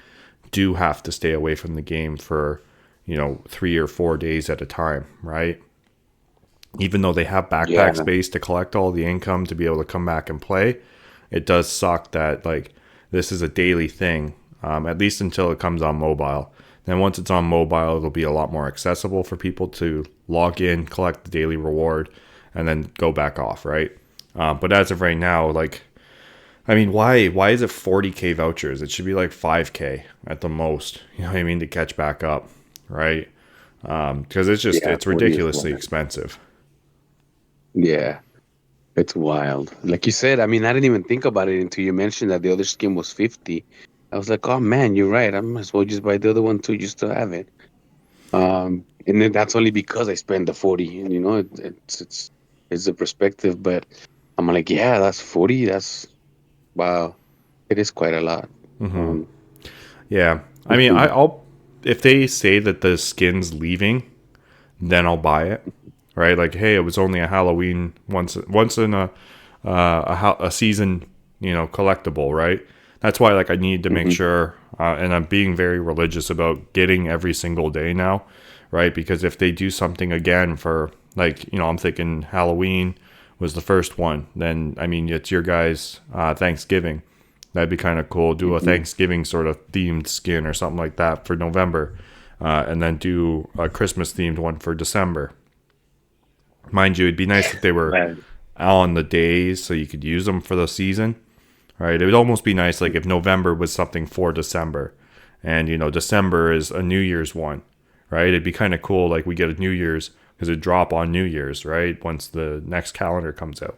do have to stay away from the game for 3 or 4 days at a time, right? Even though they have backpack Yeah. space to collect all the income to be able to come back and play, it does suck that like this is a daily thing, at least until it comes on mobile. Then once it's on mobile, it'll be a lot more accessible for people to log in, collect the daily reward, and then go back off, right? But as of right now, like, I mean, why is it 40K vouchers? It should be like 5K at the most, you know what I mean, to catch back up, right? Because it's Yeah, it's 40 is ridiculously wild. expensive. Yeah, it's wild. Like you said, I mean, I didn't even think about it until you mentioned that the other skin was 50. I was like, oh man, you're right. I might as well just buy the other one too, just to have it. And then that's only because I spent the 40. And it's a perspective, but I'm like, yeah, that's 40. That's wow. It is quite a lot. Um, Yeah, I mean, I'll if they say that the skin's leaving, then I'll buy it, right? Like, hey, it was only a Halloween once in a season, collectible, right? That's why like I need to make mhm. sure, and I'm being very religious about getting every single day now, right? Because if they do something again for like, I'm thinking Halloween was the first one. Then, I mean, it's your guys' Thanksgiving. That'd be kind of cool. Do a Thanksgiving sort of themed skin or something like that for November. And then do a Christmas themed one for December. Mind you, it'd be nice if they were on the days so you could use them for the season, right? It would almost be nice like if November was something for December, and December is a New Year's one, right? It'd be kind of cool like we get a New Year's because it drop on New Year's, right? Once the next calendar comes out.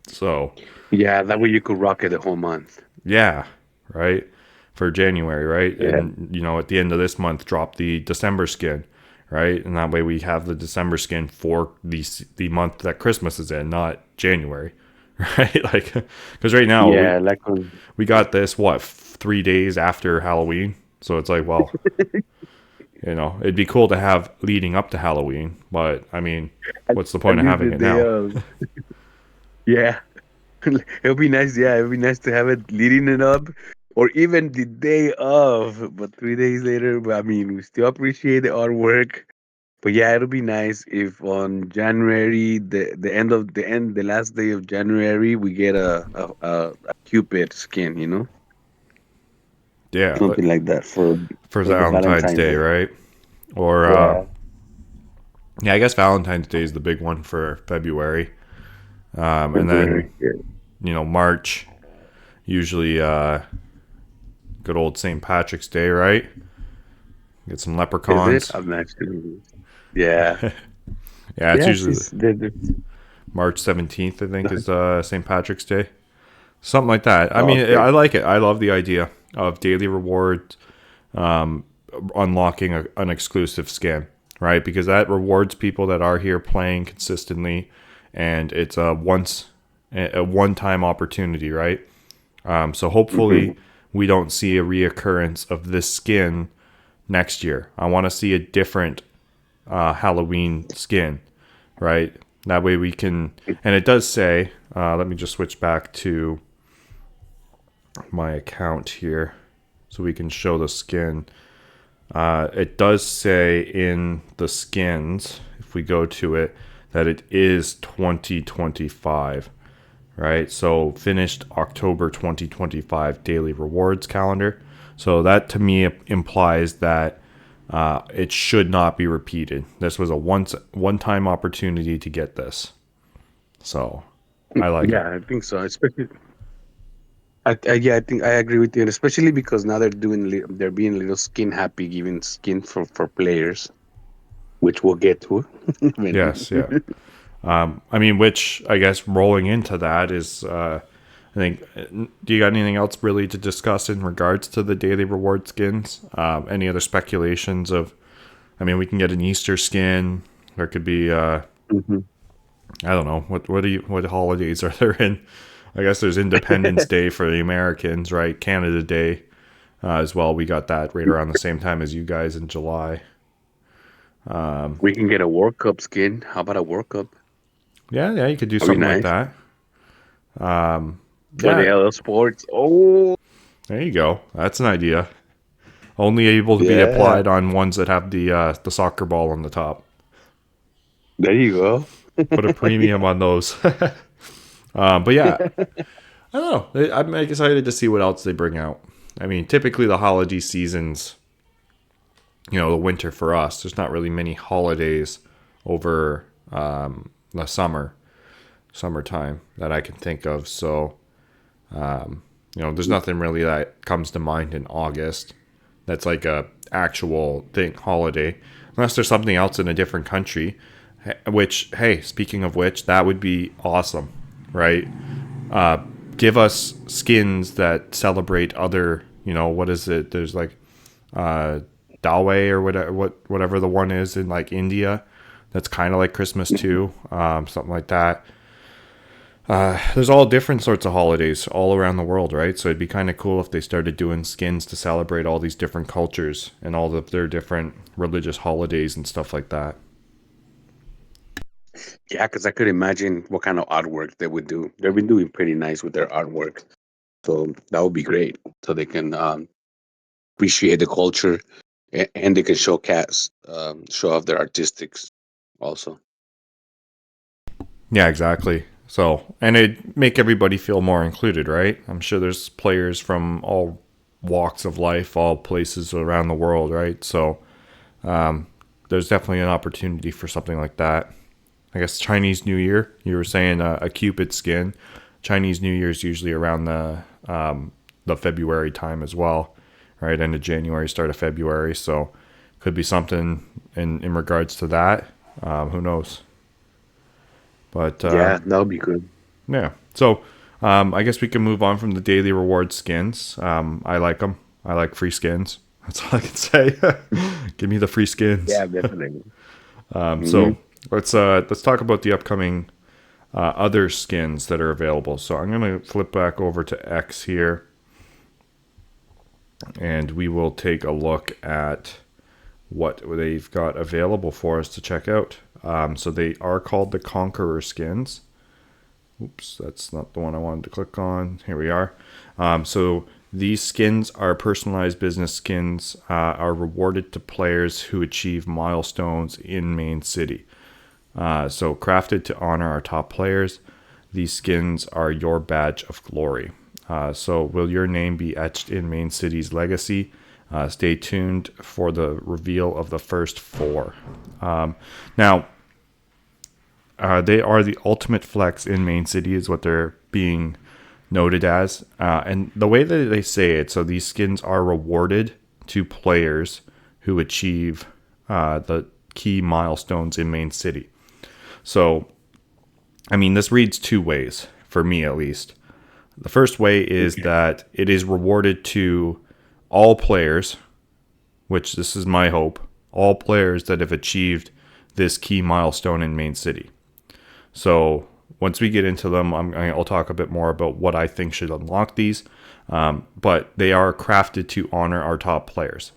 So yeah, that way you could rock it the whole month. yeah, right, for January, right? Yeah. And at the end of this month drop the December skin, right? And that way we have the December skin for the month that Christmas is in, not January, right? Like, because right now we got this 3 days after Halloween, so it's like, well, it'd be cool to have leading up to Halloween, but I mean, what's the point of having it now? Yeah, it'll be nice. Yeah, it'll be nice to have it leading it up, or even the day of. But 3 days later, I mean, we still appreciate the artwork. But yeah, it'll be nice if on January, the last day of January, we get a Cupid skin, Yeah, something like that for the Valentine's Day, right? Or yeah, I guess Valentine's Day is the big one for February. And then March, usually good old St. Patrick's Day, right? Get some leprechauns. Is it? I'm not sure. Yeah. Yeah, it's usually March 17th, I think, is St. Patrick's Day. Something like that. I mean, I like it. I love the idea of daily rewards unlocking an exclusive skin, right? Because that rewards people that are here playing consistently, and it's a one-time opportunity, right? So hopefully we don't see a reoccurrence of this skin next year. I want to see a different Halloween skin, right? That way we can, and it does say, let me just switch back to my account here so we can show the skin. It does say in the skins, if we go to it, that it is 2025, right? So finished October 2025 daily rewards calendar. So that to me implies that it should not be repeated. This was a one-time opportunity to get this. So I like it. Yeah, I think so. Especially, I think I agree with you, and especially because now they're being a little skin happy, giving skin for players, which we'll get to. Yes, yeah. I mean, which I guess rolling into that is, I think, do you got anything else really to discuss in regards to the daily reward skins? Any other speculations of, I mean, we can get an Easter skin. There could be, I don't know, what holidays are there in? I guess there's Independence Day for the Americans, right? Canada Day as well. We got that right around the same time as you guys in July. We can get a World Cup skin. How about a World Cup? Yeah, you could do something like that. For the LL Sports. Oh, there you go. That's an idea. Only able to be applied on ones that have the soccer ball on the top. There you go. Put a premium on those. But yeah, I don't know. I'm excited to see what else they bring out. I mean, typically the holiday seasons, the winter for us, there's not really many holidays over the summertime that I can think of. So, there's nothing really that comes to mind in August that's like a actual holiday, unless there's something else in a different country. Which, hey, speaking of which, that would be awesome, right? Give us skins that celebrate other, what is it? There's like Dawei or whatever the one is in like India. That's kind of like Christmas too, something like that. There's all different sorts of holidays all around the world, right? So it'd be kind of cool if they started doing skins to celebrate all these different cultures and all of their different religious holidays and stuff like that. Yeah, because I could imagine what kind of artwork they would do. They've been doing pretty nice with their artwork. So that would be great. So they can appreciate the culture and they can show off their artistics also. Yeah, exactly. So, and it make everybody feel more included, right? I'm sure there's players from all walks of life, all places around the world, right? So, there's definitely an opportunity for something like that. I guess Chinese New Year, you were saying a Cupid skin. Chinese New Year is usually around the February time as well, right? End of January, start of February. So, could be something in regards to that. Who knows? But Yeah, that would be good. yeah. So I guess we can move on from the daily reward skins. I like them. I like free skins. That's all I can say. Give me the free skins. Yeah, definitely. So let's talk about the upcoming other skins that are available. So I'm gonna flip back over to X here, and we will take a look at what they've got available for us to check out. So they are called the Conqueror Skins. Oops, that's not the one I wanted to click on. Here we are. So these skins are personalized business skins, are rewarded to players who achieve milestones in Main City. So crafted to honor our top players, these skins are your badge of glory. So will your name be etched in Main City's legacy? Stay tuned for the reveal of the first 4. Now, they are the ultimate flex in Main City is what they're being noted as. And the way that they say it, so these skins are rewarded to players who achieve the key milestones in Main City. So, I mean, this reads 2 ways, for me at least. The first way is that it is rewarded to all players, which this is my hope, all players that have achieved this key milestone in Main City. So once we get into them, I'll talk a bit more about what I think should unlock these, but they are crafted to honor our top players.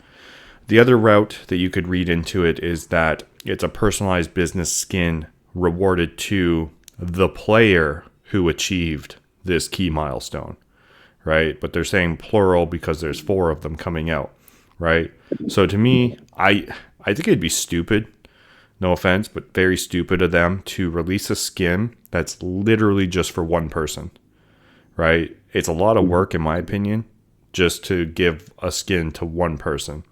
The other route that you could read into it is that it's a personalized business skin rewarded to the player who achieved this key milestone, right? But they're saying plural because there's 4 of them coming out, right? So to me, I think it'd be stupid, no offense, but very stupid of them to release a skin that's literally just for one person, right? It's a lot of work, in my opinion, just to give a skin to one person.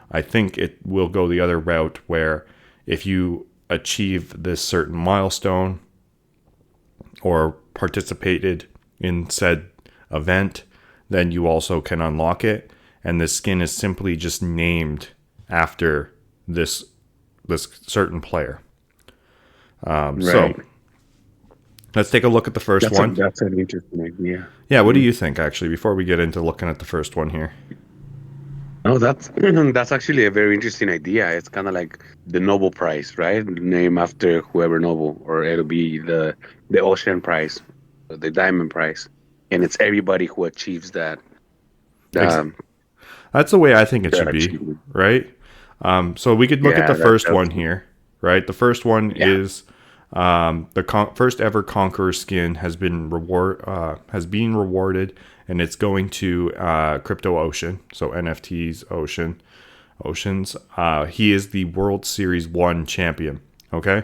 I think it will go the other route where if you achieve this certain milestone or participated in said event, then you also can unlock it. And this skin is simply just named after this certain player. Right. So let's take a look at the first one. That's an interesting idea. Yeah, what do you think, actually, before we get into looking at the first one here? Oh, that's actually a very interesting idea. It's kind of like the Nobel Prize, right? Name after whoever Nobel, or it'll be the Ocean Prize, or the Diamond Prize, and it's everybody who achieves that. That's the way I think it should be, achievement. right? So we could look at the first one that's- here, right? The first one is the first ever Conqueror skin has been rewarded, and it's going to Crypto Ocean, so NFTs Oceans. He is the World Series 1 champion. Okay,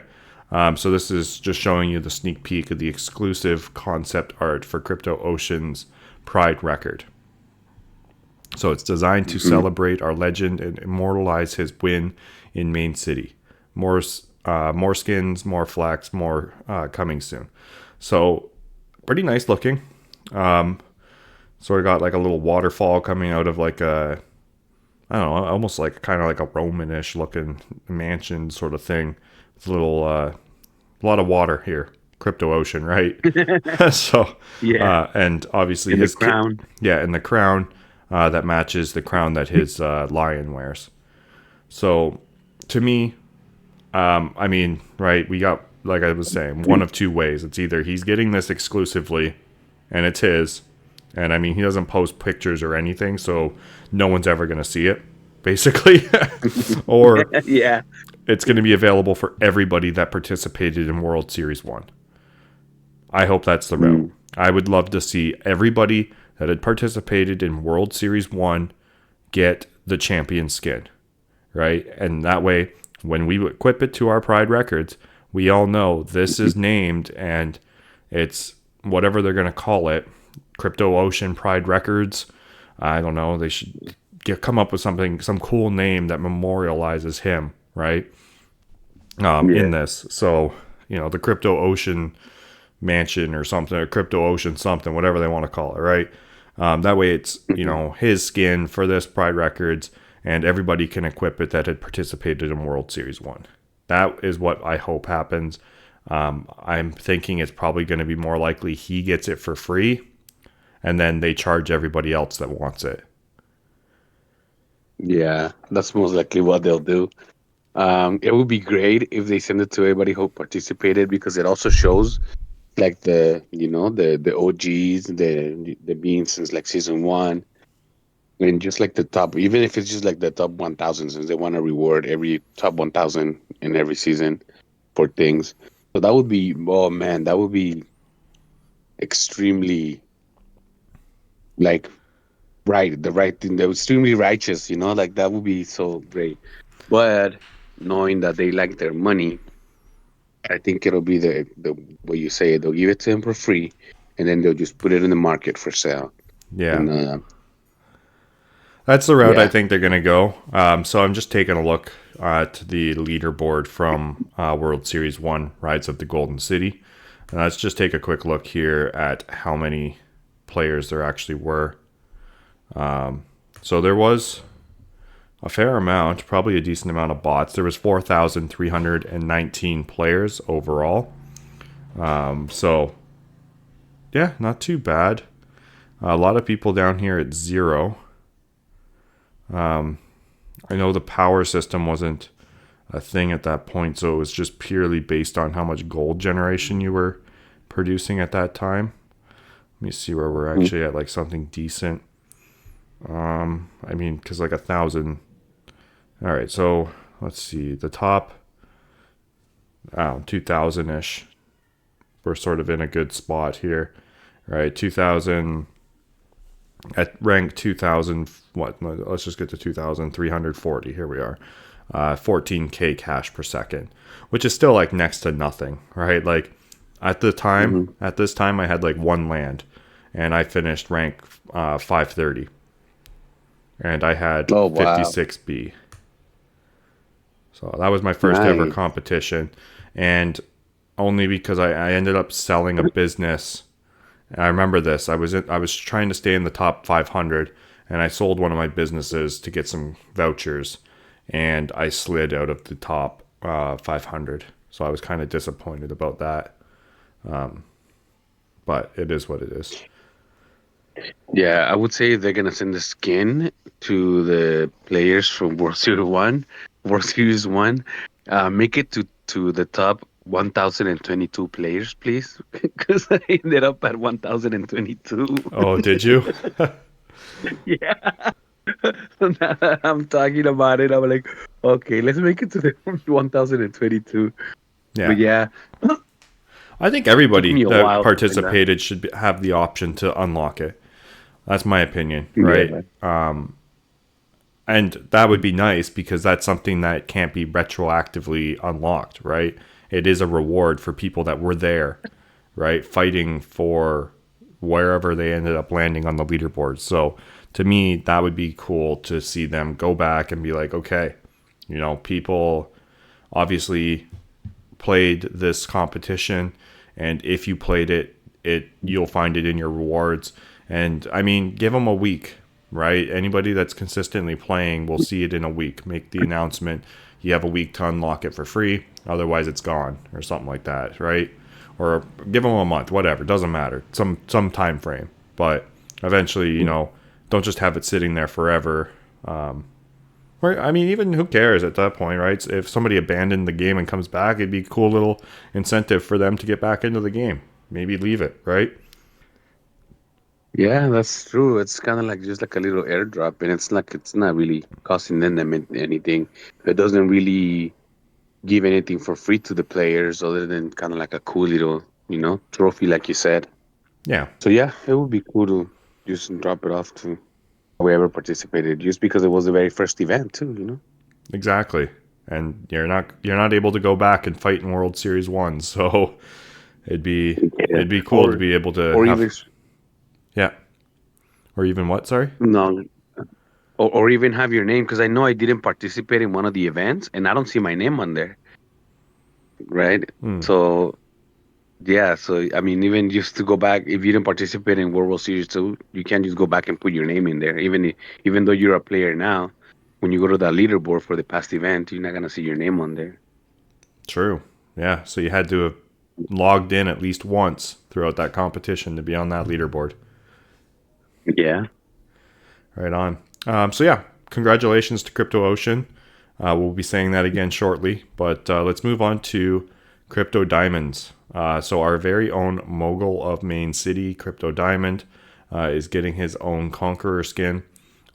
so this is just showing you the sneak peek of the exclusive concept art for Crypto Ocean's Pride record. So it's designed to celebrate our legend and immortalize his win in Main City. More skins, more flax, more coming soon. So pretty nice looking. Sort of got like a little waterfall coming out of like a, I don't know, almost like kind of like a Romanish looking mansion sort of thing. It's a little, a lot of water here. Crypto Ocean, right? So, Yeah. And obviously In his the crown. and the crown that matches the crown that his lion wears. So to me, I mean, right, we got, like I was saying, one of 2 ways. It's either he's getting this exclusively and it's his, and I mean, he doesn't post pictures or anything, so no one's ever going to see it, basically. Or Yeah. it's going to be available for everybody that participated in World Series 1. I hope that's the route. I would love to see everybody that had participated in World Series 1 get the champion skin, right? And that way, when we equip it to our Pride records, we all know this is named, and it's whatever they're going to call it. Crypto Ocean Pride Records. I don't know. They should come up with something, some cool name that memorializes him, right? In this. So, the Crypto Ocean Mansion or something, or Crypto Ocean something, whatever they want to call it, right? That way it's, his skin for this Pride Records, and everybody can equip it that had participated in World Series 1. That is what I hope happens. I'm thinking it's probably going to be more likely he gets it for free, and then they charge everybody else that wants it. Yeah, that's most likely what they'll do. It would be great if they send it to everybody who participated, because it also shows like the OGs, the being since like season 1, and just like the top, even if it's just like the top 1,000, since they want to reward every top 1,000 in every season for things. So that would be, oh man, that would be extremely like the right thing. They're extremely righteous, like that would be so great. But knowing that they like their money, I think it'll be the what you say. They'll give it to them for free, and then they'll just put it in the market for sale. Yeah. And that's the route I yeah. think they're going to go. So I'm just taking a look at the leaderboard from World Series 1, Rides of the Golden City. And let's just take a quick look here at how many players there actually were. So there was a fair amount, probably a decent amount of bots. There was 4,319 players overall. So, yeah, not too bad. A lot of people down here at 0. I know the power system wasn't a thing at that point, so it was just purely based on how much gold generation you were producing at that time. Let me see where we're actually at, like something decent. Because like 1,000. All right, so let's see. The top, 2,000-ish. We're sort of in a good spot here, right? 2,000 at rank 2,000. What? Let's just get to 2,340. Here we are. 14k cash per second, which is still like next to nothing, right? Like at this time, I had like 1 land, and I finished rank 530, and I had 56B. So that was my first ever competition, and only because I ended up selling a business. And I remember this. I was trying to stay in the top 500, and I sold one of my businesses to get some vouchers, and I slid out of the top 500. So I was kind of disappointed about that. But it is what it is. Yeah, I would say they're gonna send the skin to the players from World Series 1. Make it to the top 1,022 players, please, because I ended up at 1,022. Oh, did you? Yeah. So now that I'm talking about it, I'm like, okay, let's make it to the 1,022. Yeah. But yeah, I think everybody Took me a that while to find participated should have the option to unlock it. That's my opinion, right? Yeah. And that would be nice, because that's something that can't be retroactively unlocked, right? It is a reward for people that were there, right? Fighting for wherever they ended up landing on the leaderboard. So to me, that would be cool to see them go back and be like, okay, people obviously played this competition, and if you played it, you'll find it in your rewards. And give them a week, right? Anybody that's consistently playing will see it in a week. Make the announcement. You have a week to unlock it for free. Otherwise, it's gone, or something like that, right? Or give them a month, whatever. Doesn't matter. Some time frame. But eventually, don't just have it sitting there forever. Even who cares at that point, right? If somebody abandoned the game and comes back, it'd be a cool little incentive for them to get back into the game. Maybe leave it, right? Yeah, that's true. It's kind of like just like a little airdrop, and it's not really costing them anything. It doesn't really give anything for free to the players, other than kind of like a cool little, trophy, like you said. Yeah. So yeah, it would be cool to just drop it off to whoever participated, just because it was the very first event too. Exactly. and you're not able to go back and fight in World Series 1. So it'd be cool to be able to or have, even yeah, or even what? Sorry. no, or even have your name, because I know I didn't participate in one of the events and I don't see my name on there, right? So yeah, so I mean, even just to go back, if you didn't participate in World Series 2, you can't just go back and put your name in there. Even though you're a player now, when you go to that leaderboard for the past event, you're not gonna see your name on there. True. Yeah. So you had to have logged in at least once throughout that competition to be on that leaderboard. Yeah. Right on. So yeah, congratulations to Crypto Ocean. We'll be saying that again shortly, but let's move on to Crypto Diamonds. So our very own mogul of Main City, Crypto Diamond, is getting his own Conqueror skin.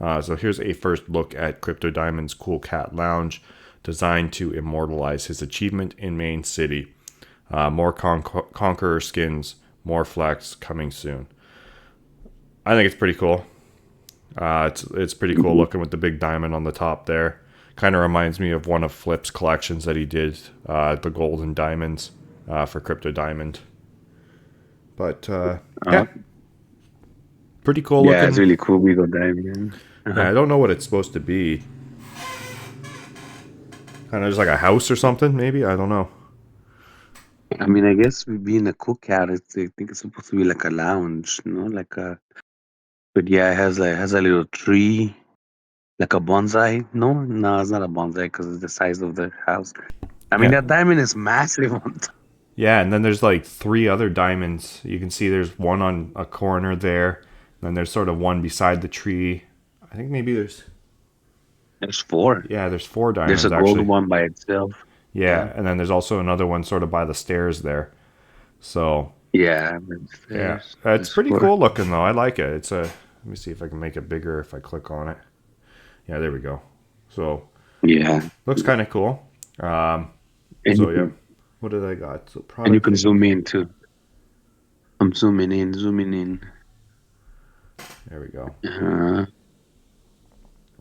So here's a first look at Crypto Diamond's Cool Cat Lounge, designed to immortalize his achievement in Main City. More Conqueror skins, more flex coming soon. I think it's pretty cool. It's pretty cool looking with the big diamond on the top there. Kind of reminds me of one of Flip's collections that he did, the golden diamonds for Crypto Diamond. But yeah, pretty cool looking. Yeah, it's really cool. We go diamond. Yeah, I don't know what it's supposed to be. Kind of just like a house or something, maybe. I don't know. I mean, I guess being a cool cat, I think it's supposed to be like a lounge, like a. But yeah, it has a little tree, like a bonsai. No, it's not a bonsai because it's the size of the house. I mean, Yeah. that diamond is massive on top. Yeah, and then there's like 3 other diamonds. You can see there's one on a corner there. Then there's sort of one beside the tree. I think maybe There's 4. there's 4 diamonds There's a actually. gold one by itself. Yeah, and then there's also another one sort of by the stairs there. So Yeah. yeah, it's pretty cool looking though. I like it. It's a. Let me see if I can make it bigger if I click on it. Yeah, there we go. So Yeah. looks kind of cool. And So you yeah, can, what did I got? So and you product. can zoom in too. I'm zooming in. There we go. Uh,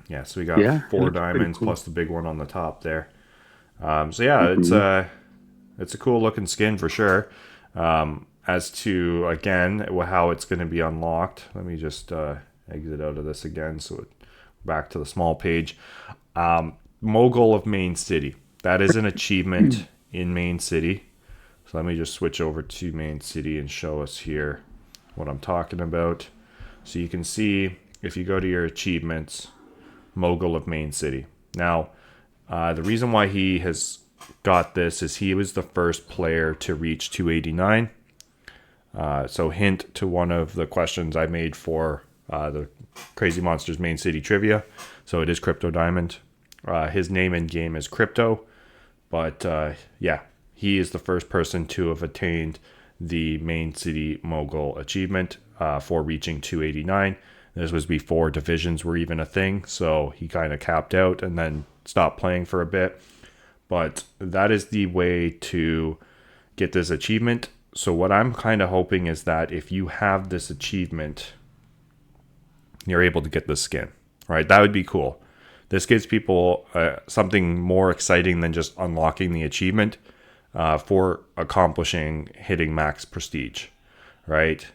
Yeah, so we got yeah. it 4 looks pretty diamonds cool. plus the big one on the top there. So yeah, Mhm. it's a cool looking skin for sure. As to again how it's going to be unlocked, let me just exit out of this again. So back to the small page. Mogul of Main City. That is an achievement in Main City. So let me just switch over to Main City and show us here what I'm talking about. So you can see if you go to your achievements, Mogul of Main City. Now, the reason why he has got this is he was the first player to reach 289. So hint to one of the questions I made for the Crazy Monsters Main City trivia. So it is Crypto Diamond. His name in game is Crypto. But yeah, he is the first person to have attained the Main City Mogul achievement for reaching 289. This was before divisions were even a thing, so he kind of capped out and then stopped playing for a bit. But that is the way to get this achievement. So what I'm kind of hoping is that if you have this achievement, you're able to get this skin, right? That would be cool. This gives people something more exciting than just unlocking the achievement for accomplishing hitting max prestige, right?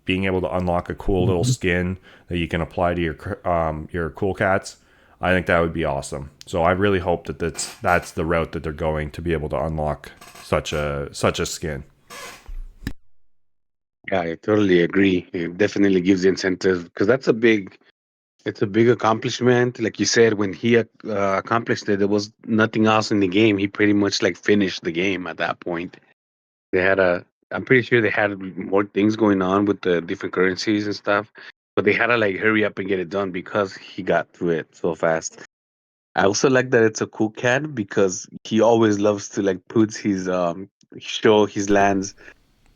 Being able to unlock a cool little skin that you can apply to your cool cats, I think that would be awesome. So I really hope that that's the route that they're going to be able to unlock such a skin. Yeah, I totally agree. It definitely gives the incentive because it's a big accomplishment. Like you said, when he accomplished it, there was nothing else in the game. He pretty much like finished the game at that point. I'm pretty sure they had more things going on with the different currencies and stuff, but they had to like hurry up and get it done because he got through it so fast. I also like that it's a cool cat because he always loves to like put his show his lands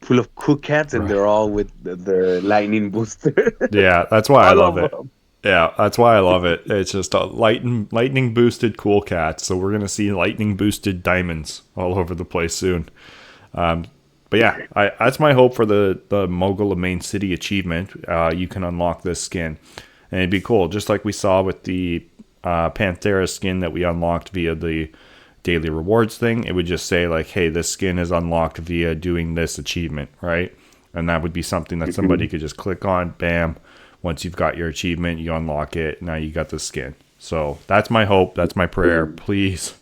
full of cool cats and Right. they're all with the lightning booster. Yeah, that's why I All love of it. them. Yeah, that's why I love it. It's just a lightning boosted cool cat. So we're gonna see lightning boosted diamonds all over the place soon. But yeah, that's my hope for the Mogul of Main City achievement. You can unlock this skin, and it'd be cool, just like we saw with the Panthera skin that we unlocked via the daily rewards thing, it would just say like, hey, this skin is unlocked via doing this achievement, right? And that would be something that somebody could just click on, bam. Once you've got your achievement, you unlock it. Now you got the skin. So that's my hope. That's my prayer. Please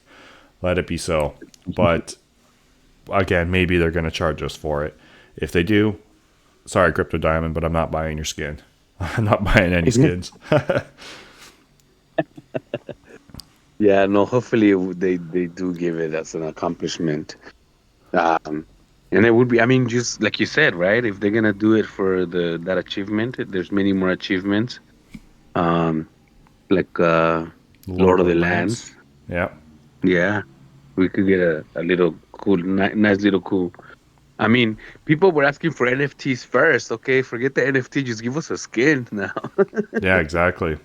let it be so. But again, maybe they're going to charge us for it. If they do, sorry, Crypto Diamond, but I'm not buying your skin. I'm not buying any skins. Yeah, no, hopefully they do give it as an accomplishment. And it would be, I mean, just like you said, right? If they're gonna do it for that achievement, there's many more achievements. Like Lord of the Lands. Yeah. Yeah, we could get a little cool, nice little cool. I mean, people were asking for NFTs first. Okay, forget the NFT. Just give us a skin now. Yeah, exactly.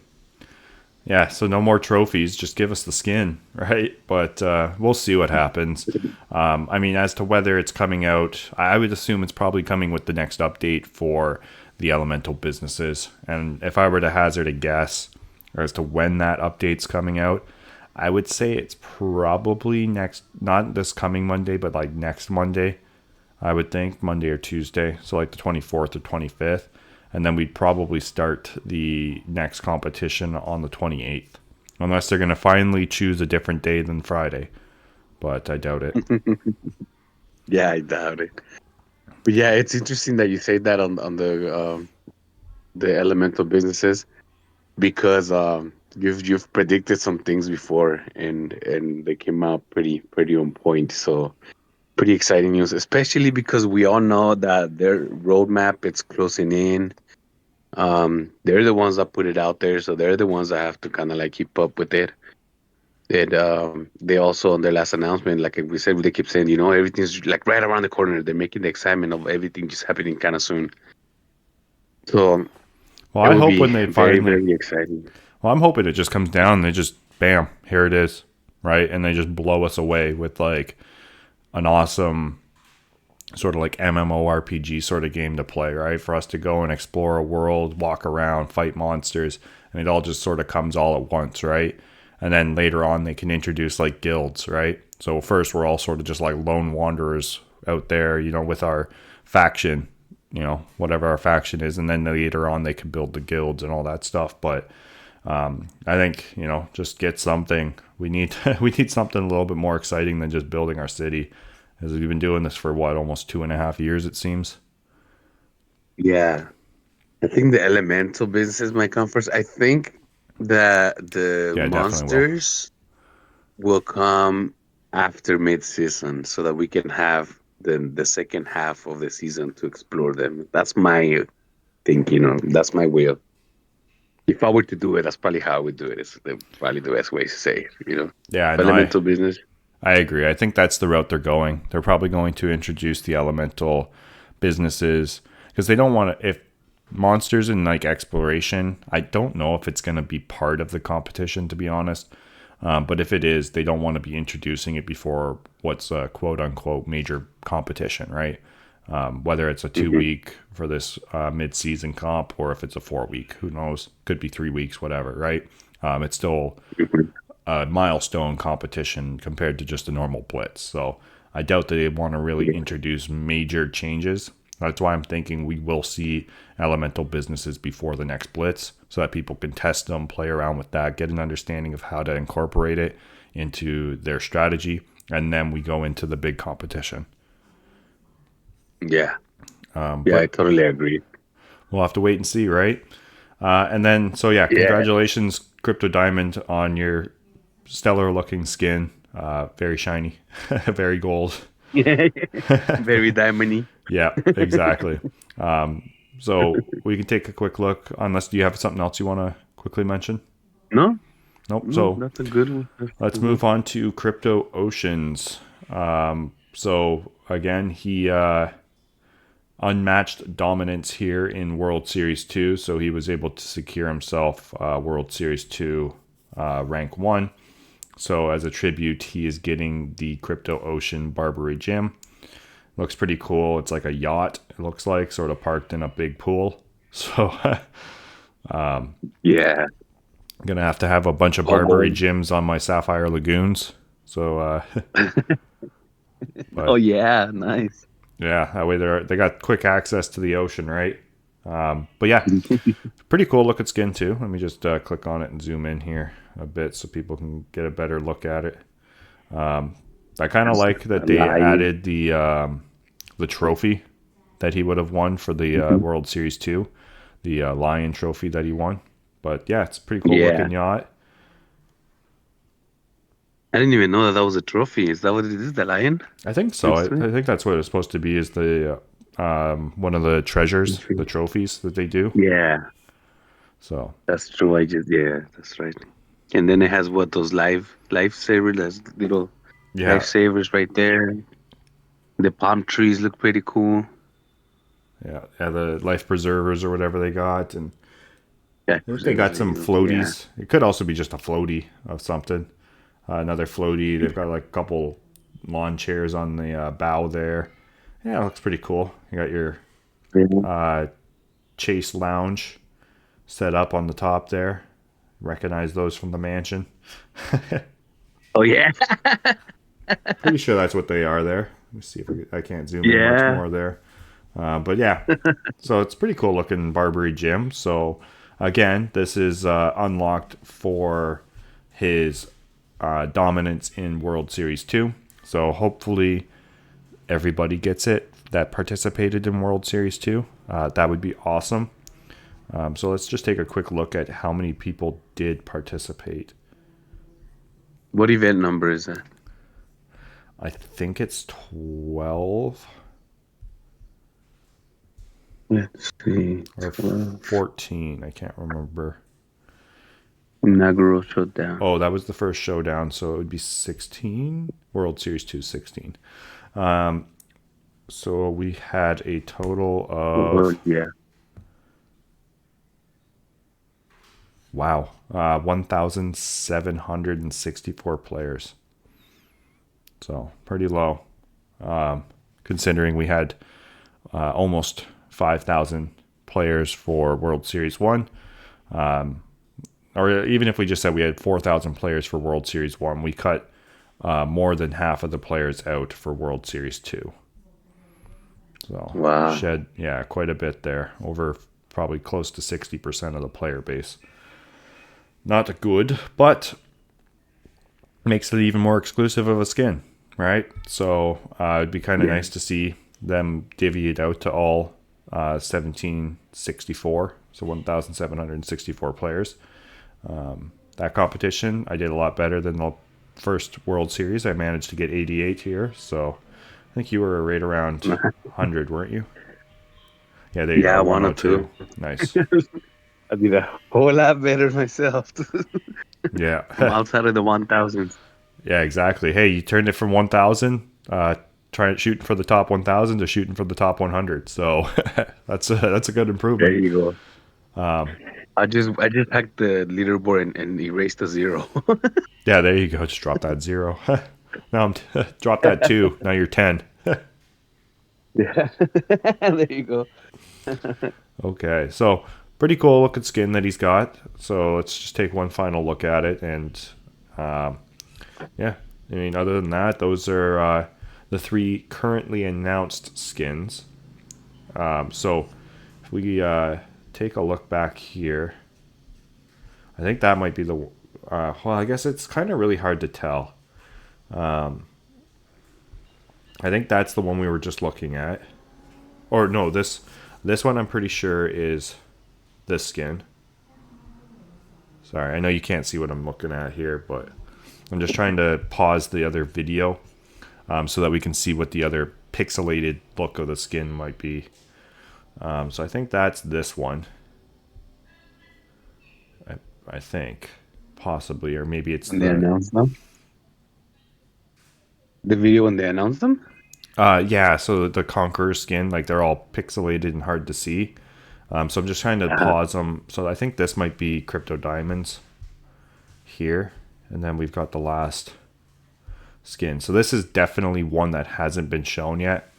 Yeah, so no more trophies. Just give us the skin, right? But we'll see what happens. I mean, as to whether it's coming out, I would assume it's probably coming with the next update for the elemental businesses. And if I were to hazard a guess as to when that update's coming out, I would say it's probably next, not this coming Monday, but like next Monday. I would think Monday or Tuesday. So like the 24th or 25th. And then we'd probably start the next competition on the 28th. Unless they're going to finally choose a different day than Friday. But I doubt it. Yeah, I doubt it. But yeah, it's interesting that you say that on the elemental businesses, because you've predicted some things before, and they came out pretty on point. So pretty exciting news, especially because we all know that their roadmap, it's closing in. They're the ones that put it out there, so they're the ones that have to kind of like keep up with it. And they also, on their last announcement, like we said, they keep saying, everything's like right around the corner. They're making the excitement of everything just happening kind of soon. So, well, I hope when they very, finally, very exciting. well, I'm hoping it just comes down and they just, bam, here it is, right? And they just blow us away with like an awesome sort of like MMORPG sort of game to play, right? For us to go and explore a world, walk around, fight monsters, and it all just sort of comes all at once, right? And then later on, they can introduce like guilds, right? So first, we're all sort of just like lone wanderers out there, with our faction, whatever our faction is. And then later on, they can build the guilds and all that stuff. But I think, just get something. We need something a little bit more exciting than just building our city. As we've been doing this for almost 2.5 years, it seems. Yeah. I think the elemental businesses might come first. I think that the monsters will come after mid-season, so that we can have the second half of the season to explore them. That's my thinking. That's my will. If I were to do it, that's probably how I would do it. It's probably the best way to say it. Yeah, elemental business. I agree. I think that's the route they're going. They're probably going to introduce the elemental businesses because they don't want to. If monsters and like exploration, I don't know if it's going to be part of the competition, to be honest. But if it is, they don't want to be introducing it before what's a quote unquote major competition, right? Whether it's a 2-week for this mid-season comp or if it's a 4-week, who knows? Could be 3 weeks, whatever, right? It's still a milestone competition compared to just a normal blitz. So I doubt that they want to really introduce major changes. That's why I'm thinking we will see elemental businesses before the next blitz so that people can test them, play around with that, get an understanding of how to incorporate it into their strategy, and then we go into the big competition. Yeah. I totally agree. We'll have to wait and see, right? And then, congratulations, Crypto Diamond, on your stellar looking skin. Very shiny, very gold. Very diamond-y. Yeah, exactly. So we can take a quick look, unless do you have something else you want to quickly mention? No. Nope. No, So that's a good one. Let's move on to Crypto Oceans. So again, he unmatched dominance here in World Series 2. So he was able to secure himself World Series 2 rank 1. So as a tribute, he is getting the Crypto Ocean Barbary Gym. Looks pretty cool. It's like a yacht, it looks like, sort of parked in a big pool. So, yeah. I'm going to have a bunch of Barbary gems on my Sapphire Lagoons. So, Oh yeah, nice. yeah, that way they got quick access to the ocean, right? But yeah, pretty cool looking skin too. Let me just click on it and zoom in here a bit so people can get a better look at it. I kind of like that they added the trophy that he would have won for the World Series 2, the Lion trophy that he won. But yeah, it's a pretty cool looking yacht. I didn't even know that was a trophy. Is that what it is? The lion? I think so. I think that's what it's supposed to be. Is the one of the treasures, the trophies that they do. Yeah, So that's true. That's right. And then it has what, those lifesavers, those little lifesavers right there. The palm trees look pretty cool. Yeah, the life preservers or whatever they got, and they got some floaties. Yeah. It could also be just a floaty of something. Another floaty. They've got like a couple lawn chairs on the bow there. Yeah, it looks pretty cool. You got your Chase Lounge set up on the top there. Recognize those from the mansion. Oh yeah. Pretty sure that's what they are there. Let me see if I can't zoom in much more there. But yeah, so it's pretty cool looking Barbary gem. So again, this is unlocked for his dominance in World Series 2. So hopefully everybody gets it that participated in World Series 2. That would be awesome. So let's just take a quick look at how many people did participate. What event number is that? I think it's 12. Let's see. Or 14. I can't remember. Inaugural showdown. Oh, that was the first showdown, so it would be 16. World Series 2, 16. So we had a total of... Wow. 1,764 players. So pretty low. Considering we had almost 5,000 players for World Series 1. Or even if we just said we had 4,000 players for World Series 1, we cut more than half of the players out for World Series 2. So shed, quite a bit there. Over probably close to 60% of the player base. Not good, but makes it even more exclusive of a skin, right? So it'd be kind of nice to see them divvy it out to all 1,764, so 1,764 players. That competition, I did a lot better than the first World Series. I managed to get 88 here, so I think you were right around 100, weren't you? Yeah, there you go. 102. Nice. I did a whole lot better myself. Yeah. I'm outside of the 1,000. Yeah, exactly. Hey, you turned it from 1,000, trying shooting for the top 1,000 to shooting for the top 100. So that's a good improvement. There you go. I just hacked the leaderboard and erased the 0. Yeah, there you go. Just drop that 0. Now I'm drop that 2. Now you're 10. Yeah, there you go. Okay, so pretty cool looking skin that he's got. So let's just take one final look at it, and yeah, I mean, other than that, those are the 3 currently announced skins. So if we take a look back here, I think that might be the well, I guess it's kind of really hard to tell. I think that's the one we were just looking at. Or no, this one I'm pretty sure is this skin. Sorry, I know you can't see what I'm looking at here, but I'm just trying to pause the other video so that we can see what the other pixelated look of the skin might be. So I think that's this one. I think. Possibly, or maybe it's They announced them? The video when they announced them? Yeah, so the Conqueror skin, like they're all pixelated and hard to see. So I'm just trying to pause them. So I think this might be Crypto Diamonds here. And then we've got the last skin. So this is definitely one that hasn't been shown yet.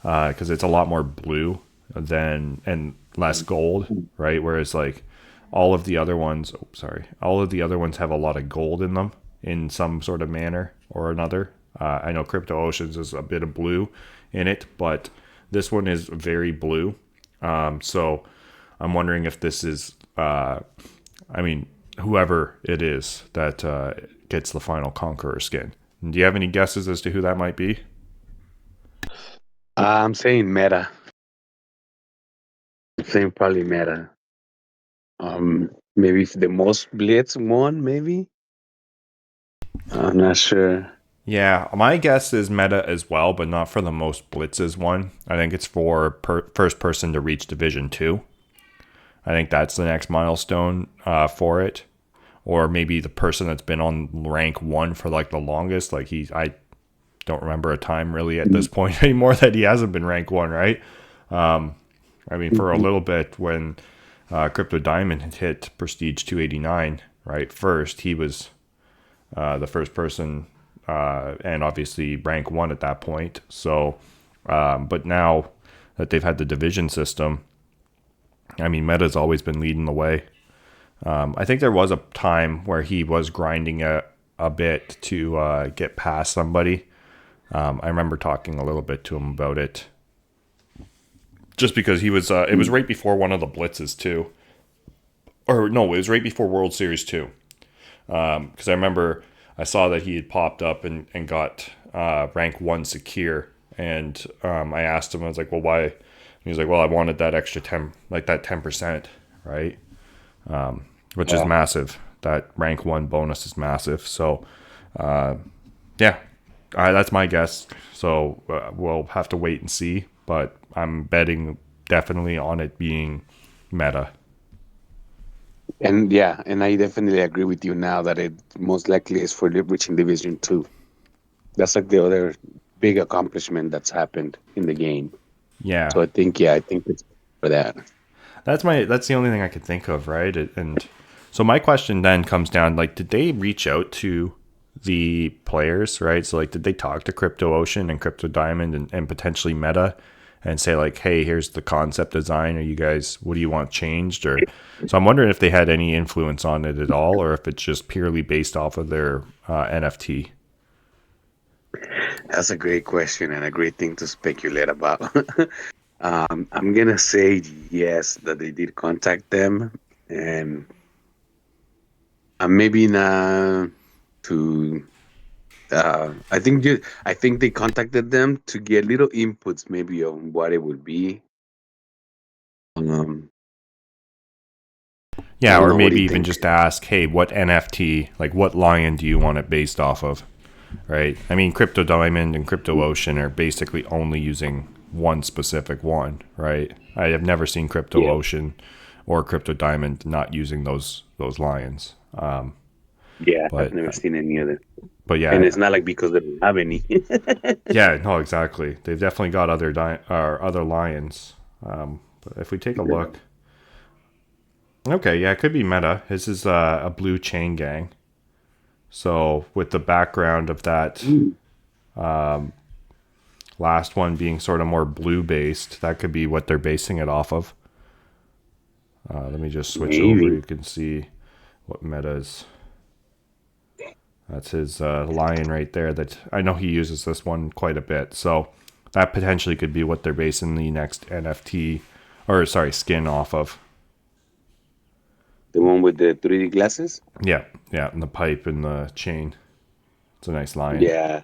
Because it's a lot more blue and less gold, right? Whereas like all of the other ones, all of the other ones have a lot of gold in them in some sort of manner or another. I know Crypto Oceans is a bit of blue in it, but this one is very blue. So I'm wondering if this is, whoever it is that gets the final Conqueror skin. Do you have any guesses as to who that might be? I'm saying Meta. I'm saying probably Meta. Maybe the most Blitz one, maybe. I'm not sure. Yeah, my guess is Meta as well, but not for the most blitzes one. I think it's for first person to reach Division 2. I think that's the next milestone for it. Or maybe the person that's been on rank 1 for like the longest. Like I don't remember a time really at this point anymore that he hasn't been rank 1, right? For a little bit when Crypto Diamond had hit Prestige 289, right? First, he was the first person, and obviously rank 1 at that point. So, but now that they've had the division system, Meta's always been leading the way. I think there was a time where he was grinding a bit to get past somebody. I remember talking a little bit to him about it. Just because he was, it was right before one of the blitzes too. Or no, it was right before World Series 2. Because I remember I saw that he had popped up and got rank 1 secure. And I asked him, I was like, well, why? And he's like, well, I wanted that extra 10, like that 10%, right? Which is massive. That rank 1 bonus is massive. So, that's my guess. So we'll have to wait and see. But I'm betting definitely on it being Meta. And I definitely agree with you now that it most likely is for reaching Division 2. That's like the other big accomplishment that's happened in the game. Yeah. So I think it's for that. That's the only thing I could think of, right? And so my question then comes down, like, did they reach out to the players, right? So like, did they talk to Crypto Ocean and Crypto Diamond and potentially Meta and say like, hey, here's the concept design. Are you guys, what do you want changed? Or so I'm wondering if they had any influence on it at all, or if it's just purely based off of their NFT. That's a great question and a great thing to speculate about. I'm gonna say yes, that they did contact them, and maybe not to. I think they contacted them to get little inputs, maybe on what it would be. Yeah, or maybe even think? just ask, hey, what NFT, like what lion do you want it based off of, right? Crypto Diamond and Crypto Ocean are basically only using one specific one, right? I have never seen Crypto Ocean or Crypto Diamond not using those lions. I've never seen any of it. But yeah, and it's not like because they don't have any. Yeah, no, exactly. They've definitely got other lions. But if we take a look, okay, yeah, it could be Meta. This is a blue chain gang. So with the background of that last one being sort of more blue based, that could be what they're basing it off of. Let me just switch over. You can see what Meta is. That's his lion right there. That I know he uses this one quite a bit. So that potentially could be what they're basing the next NFT, skin off of. The one with the 3D glasses? Yeah, and the pipe and the chain. It's a nice lion. Yeah,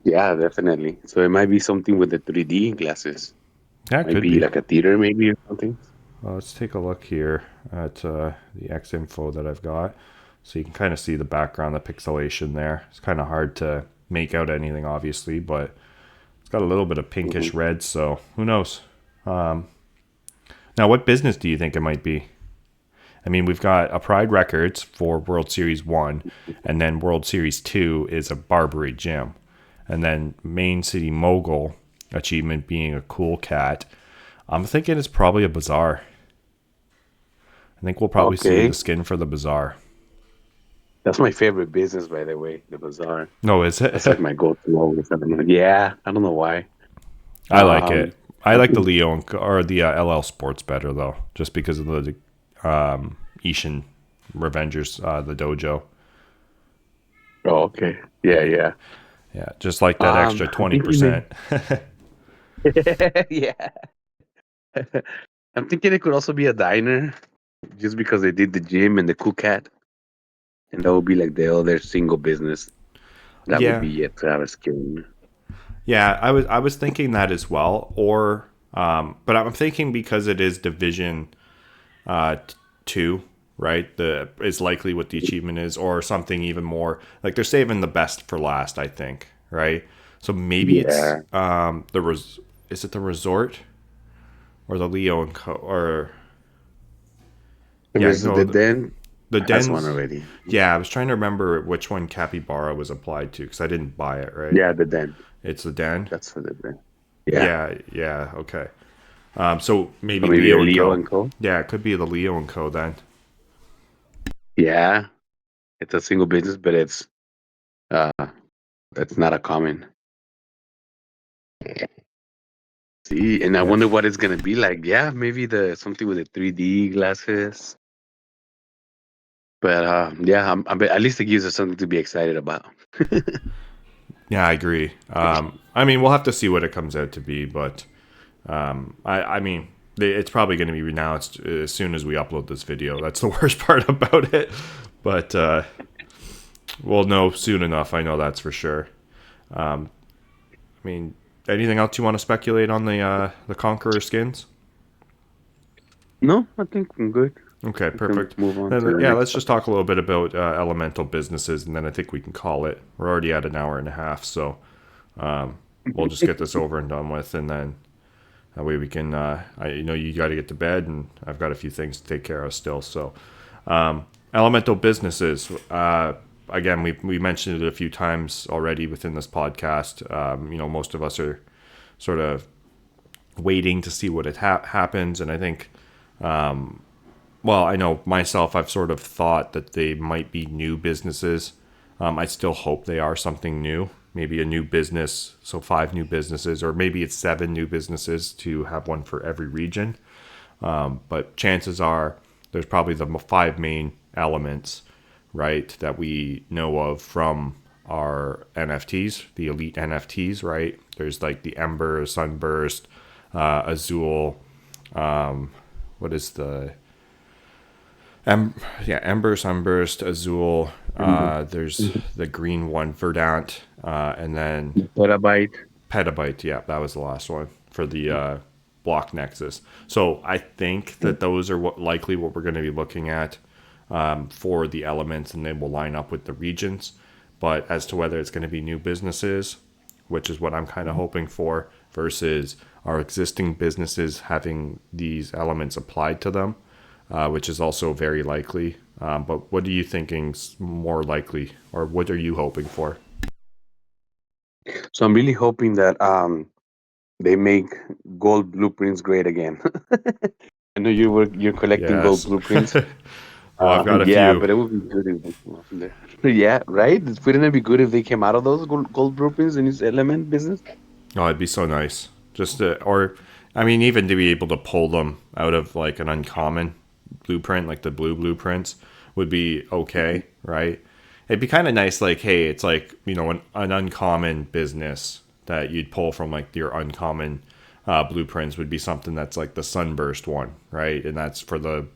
definitely. So it might be something with the 3D glasses. Yeah, it might could be like a theater maybe or something. Well, let's take a look here at the X info that I've got. So you can kind of see the background, the pixelation there. It's kind of hard to make out anything, obviously, but it's got a little bit of pinkish red, so who knows? Now, what business do you think it might be? We've got a Pride Records for World Series 1, and then World Series 2 is a Barbary Gym. And then Main City Mogul achievement being a cool cat. I'm thinking it's probably a bazaar. I think we'll probably see the skin for the bazaar. That's my favorite business, by the way, the bazaar. No, is it? It's like my go-to always. Yeah, I don't know why. I like it. I like the Leo or the LL Sports better, though, just because of the Ishin Revengers, the dojo. Oh, okay. Yeah. Yeah, just like that extra I'm thinking 20%. yeah. I'm thinking it could also be a diner, just because they did the gym and the cool cat, and that would be like their single business. That would Yeah. be it to have a skin. Yeah, I was thinking that as well, or but I'm thinking because it is Division 2, right? The is likely what the achievement is, or something even more. Like they're saving the best for last, I think, right? So maybe it's Yeah. is it the resort or the Leo and Co or yeah, There's no, the Den the has one Dens. already. Yeah, I was trying to remember which one Capybara was applied to because I didn't buy it, right? Yeah, the Den. It's the Den. That's for the Den. Yeah. Yeah, okay. So So maybe maybe a Leo and Leo Co. and Co. Yeah, it could be the Leo and Co. Then. Yeah. It's a single business, but uh it's not a common. See, and I Yeah, wonder what it's gonna be like. Yeah, maybe the something with the 3D glasses. But yeah, at least it gives us something to be excited about. yeah, I agree. I mean, we'll have to see what it comes out to be, but I mean, it's probably going to be announced as soon as we upload this video. That's the worst part about it, but we'll know soon enough. I know that's for sure. I mean, anything else you want to speculate on the Conqueror skins? No, I think I'm good. Okay, We can perfect. move on to Then the yeah, next let's just topic. talk a little bit about elemental businesses, and then I think we can call it. We're already at an hour and a half, so we'll just get this over and done with, and then that way we can. I know you got to get to bed, and I've got a few things to take care of still. So, elemental businesses. Again, we mentioned it a few times already within this podcast. Most of us are sort of waiting to see what it happens, and I think. Well, I know myself, I've sort of thought that they might be new businesses. I still hope they are something new, maybe a new business, so 5 new businesses, or maybe it's 7 new businesses to have one for every region. But chances are there's probably the 5 main elements, right, that we know of from our NFTs, the elite NFTs, right? There's like the Ember, Sunburst, Azul, what is the Ember, Sunburst, Azul. There's the green one, Verdant, and then Terabyte. Petabyte. Yeah, that was the last one for the block Nexus. So I think that those are likely what we're going to be looking at for the elements, and they will line up with the regions. But as to whether it's going to be new businesses, which is what I'm kind of hoping for, versus our existing businesses having these elements applied to them, which is also very likely. But what are you thinking's more likely, or what are you hoping for? So I'm really hoping that they make gold blueprints great again. I know you're collecting gold Yes. blueprints. Well, I've got a Yeah, few. but it would be good if they came out from there. Yeah, right. Wouldn't it be good if they came out of those gold blueprints in this element business? Oh, it'd be so nice. Just to, or, I mean, even to be able to pull them out of like an uncommon blueprint, like the blue blueprints, would be okay, right? It'd be kind of nice, like, hey, it's like, an uncommon business that you'd pull from like your uncommon blueprints would be something that's like the Sunburst one, right? And that's for the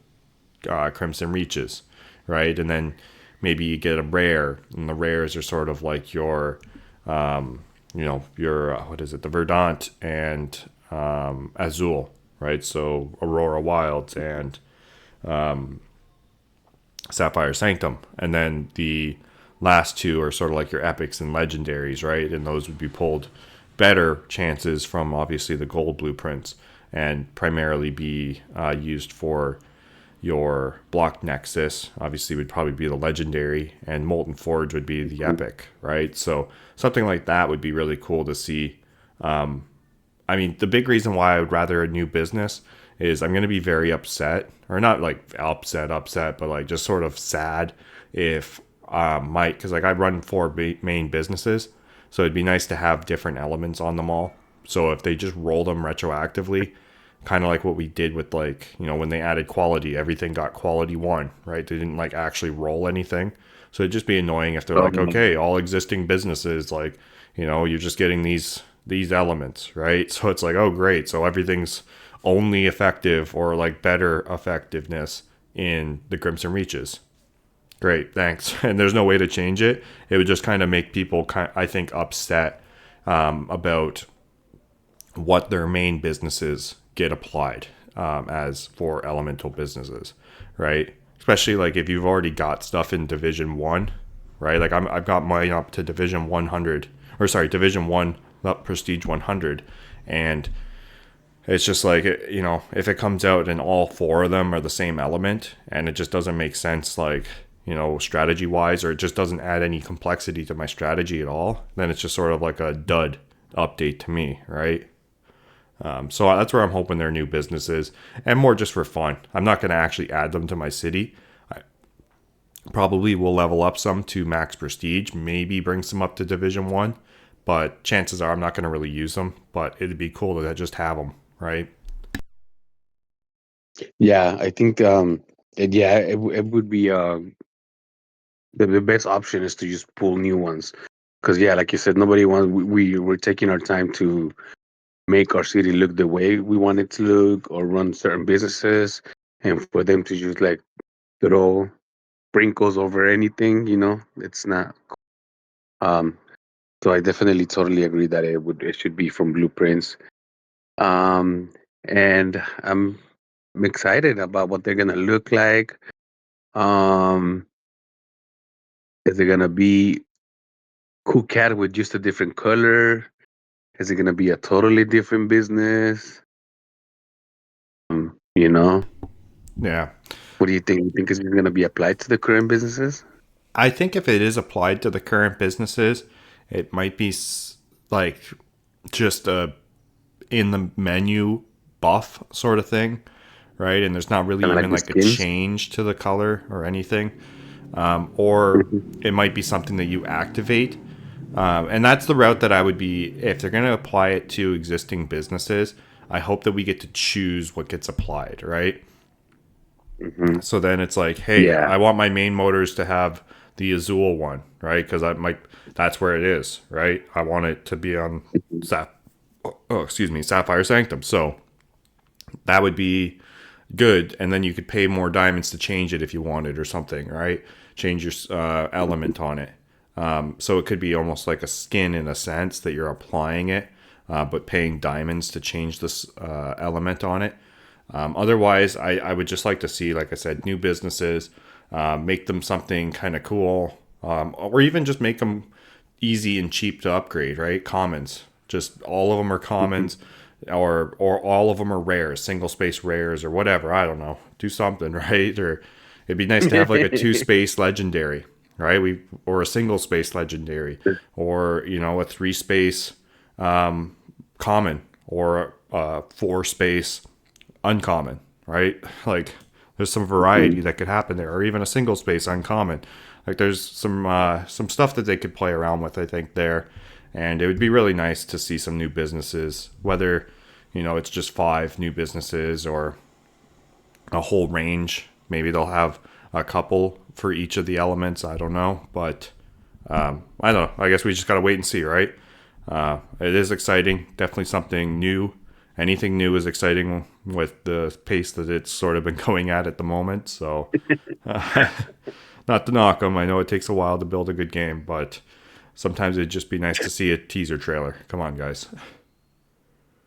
Crimson Reaches, right? And then maybe you get a rare, and the rares are sort of like your, your what is it, the Verdant and Azul, right? So Aurora Wilds and Sapphire Sanctum, and then the last 2 are sort of like your epics and legendaries, right? And those would be pulled better chances from obviously the gold blueprints, and primarily be used for your block Nexus. Obviously would probably be the legendary, and Molten Forge would be the epic, right? So something like that would be really cool to see. I mean, the big reason why I would rather a new business is I'm going to be very upset, or not like upset, but like just sort of sad if because like I run 4 main businesses, so it'd be nice to have different elements on them all. So if they just roll them retroactively kind of like what we did with, like, you know, when they added quality, everything got quality 1, right? They didn't like actually roll anything. So it'd just be annoying if they're like, okay, all existing businesses, like, you know, you're just getting these elements, right? So it's like, oh great, so everything's only effective or like better effectiveness in the Crimson Reaches. Great, thanks. And there's no way to change it. It would just kind of make people, I think, upset about what their main businesses get applied as for elemental businesses, right? Especially like if you've already got stuff in Division 1, right? Like I've got mine up to Division 100, or sorry, Division 1, not Prestige 100, and it's just like, you know, if it comes out and all 4 of them are the same element and it just doesn't make sense, like, you know, strategy wise, or it just doesn't add any complexity to my strategy at all, then it's just sort of like a dud update to me, right? So that's where I'm hoping their new businesses, and more just for fun. I'm not going to actually add them to my city. I probably will level up some to max prestige, maybe bring some up to Division 1, but chances are I'm not going to really use them, but it'd be cool to just have them, right? Yeah, I think it would be the best option is to just pull new ones, because yeah, like you said, nobody wants, we're taking our time to make our city look the way we want it to look, or run certain businesses, and for them to just like throw sprinkles over anything, you know, it's not. Um, so I definitely totally agree that it should be from blueprints. Um, and I'm excited about what they're gonna look like. Um, is it gonna be Cool Cat with just a different color? Is it gonna be a totally different business? You know, Yeah. what do you think? You think it's gonna be applied to the current businesses? I think if it is applied to the current businesses, it might be like just a in the menu buff sort of thing, right? And there's not really Kind of even like like the a skins. change to the color or anything. Or it might be something that you activate. And that's the route that I would be, if they're going to apply it to existing businesses, I hope that we get to choose what gets applied, right? Hmm. So then it's like, hey, Yeah. I want my main motors to have the Azul one, right? Because that's where it is, right? I want it to be on Sapphire Sanctum. So that would be good, and then you could pay more diamonds to change it if you wanted or something, right? Change your element on it. So it could be almost like a skin in a sense that you're applying it, but paying diamonds to change this element on it. Otherwise, I would just like to see, like I said, new businesses, make them something kind of cool, or even just make them easy and cheap to upgrade, right? Commons, just all of them are commons, or all of them are rares, single space rares, or whatever. I don't know. Do something, right? Or it'd be nice to have like a 2-space legendary, right? Or a single space legendary, or, you know, a 3-space common, or a 4-space uncommon, right? Like there's some variety that could happen there, or even a single space uncommon. Like there's some stuff that they could play around with, I think, there. And it would be really nice to see some new businesses, whether, you know, it's just 5 new businesses or a whole range. Maybe they'll have a couple for each of the elements. I don't know. But I don't know. I guess we just got to wait and see, right? It is exciting. Definitely something new. Anything new is exciting with the pace that it's sort of been going at the moment. So not to knock them. I know it takes a while to build a good game, but sometimes it'd just be nice to see a teaser trailer. Come on, guys.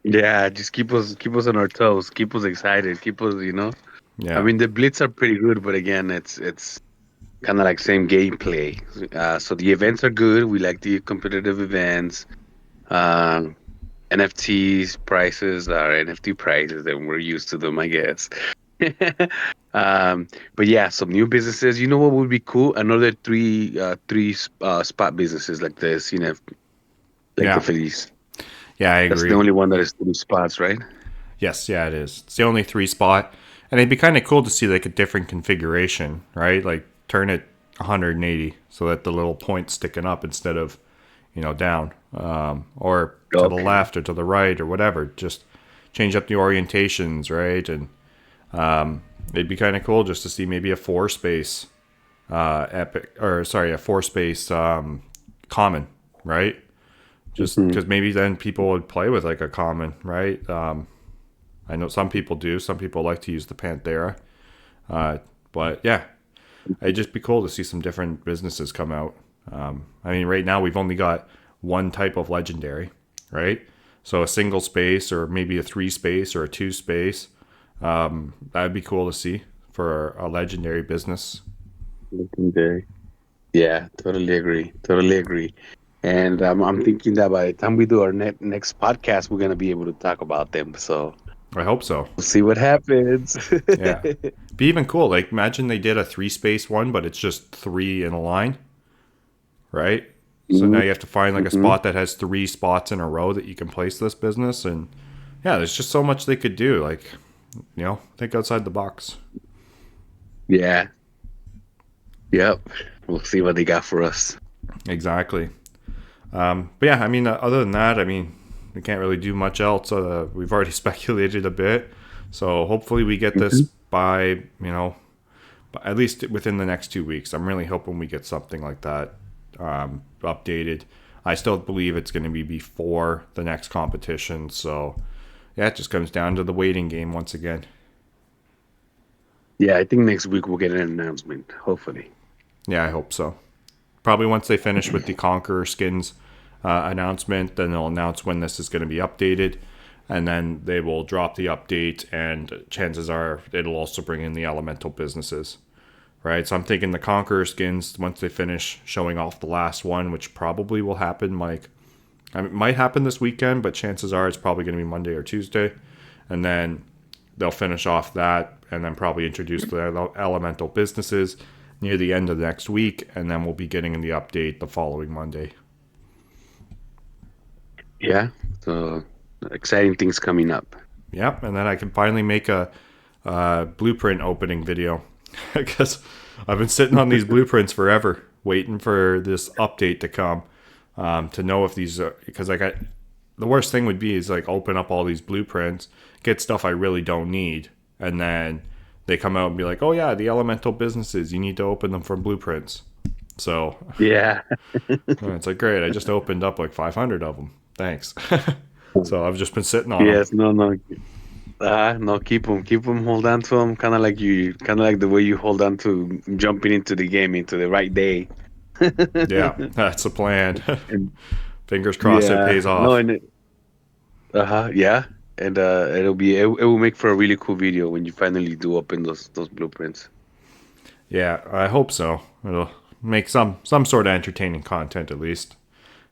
Yeah, just keep us on our toes, keep us excited, keep us, you know. I Yeah. mean, the Blitz are pretty good, but again, it's kind of like same gameplay. So the events are good. We like the competitive events. Um, NFTs prices are NFT prices, and we're used to them, I guess. um, but yeah, some new businesses. You know what would be cool? Another three spot businesses like this. You know, like the Yeah. Feliz. Yeah, I That's the agree. only one that is 3 spots, right? Yes, yeah, it is. It's the only 3-spot. And it'd be kind of cool to see like a different configuration, right? Like turn it 180 so that the little point's sticking up instead of, you know, down, or to the Okay. left or to the right or whatever. Just change up the orientations, right? And it'd be kind of cool just to see maybe a 4-space a 4-space common, right? Just because maybe then people would play with like a common, right? I know some people do. Some people like to use the Panthera. But yeah, it'd just be cool to see some different businesses come out. I mean, right now we've only got one type of legendary, right? So a single space or maybe a 3-space or a 2-space. That'd be cool to see for a legendary business. Legendary. Yeah, totally agree. Totally agree. And I'm thinking that by the time we do our next podcast, we're gonna be able to talk about them. So I hope so. we'll see what happens. Yeah. Be even cool. Like imagine they did a 3-space one, but it's just 3 in a line, right? So now you have to find like a spot that has 3 spots in a row that you can place this business. And yeah, there's just so much they could do. Like, think outside the box. Yeah. Yep. We'll see what they got for us. Exactly. But yeah, I mean, other than that, I mean, we can't really do much else. We've already speculated a bit. So hopefully we get this by, at least within the next 2 weeks. I'm really hoping we get something like that updated. I still believe it's going to be before the next competition. So yeah, it just comes down to the waiting game once again. Yeah, I think next week we'll get an announcement, hopefully. Yeah, I hope so. Probably once they finish with the Conqueror Skins announcement, then they'll announce when this is going to be updated. And then they will drop the update, and chances are it'll also bring in the elemental businesses. Right? So I'm thinking the Conqueror Skins, once they finish showing off the last one, which probably will happen, it might happen this weekend, but chances are it's probably going to be Monday or Tuesday. And then they'll finish off that and then probably introduce the elemental businesses near the end of the next week, and then we'll be getting the update the following Monday. Yeah, so exciting things coming up. Yep, and then I can finally make a blueprint opening video because I've been sitting on these blueprints forever, waiting for this update to come to know if these are, because the worst thing would be is like open up all these blueprints, get stuff I really don't need, and then they come out and be like, oh yeah, the elemental businesses, you need to open them from blueprints. So yeah, it's like, great, I just opened up like 500 of them. Thanks. So I've just been sitting on yes, them. no, keep them, hold on to them, kind of like the way you hold on to jumping into the game into the right day. Yeah, that's the plan. Fingers crossed it pays off. Yeah. And it will make for a really cool video when you finally do open those blueprints. Yeah, I hope so. It'll make some sort of entertaining content at least.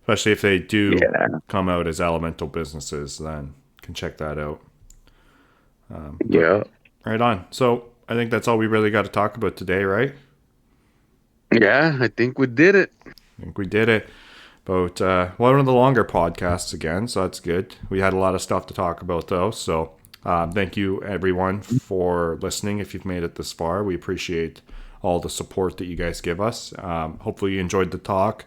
Especially if they do come out as elemental businesses, then can check that out. Yeah. Right on. So I think that's all we really got to talk about today, right? Yeah, I think we did it. But one of the longer podcasts again, so that's good. We had a lot of stuff to talk about, though. So thank you, everyone, for listening. If you've made it this far, we appreciate all the support that you guys give us. Hopefully you enjoyed the talk,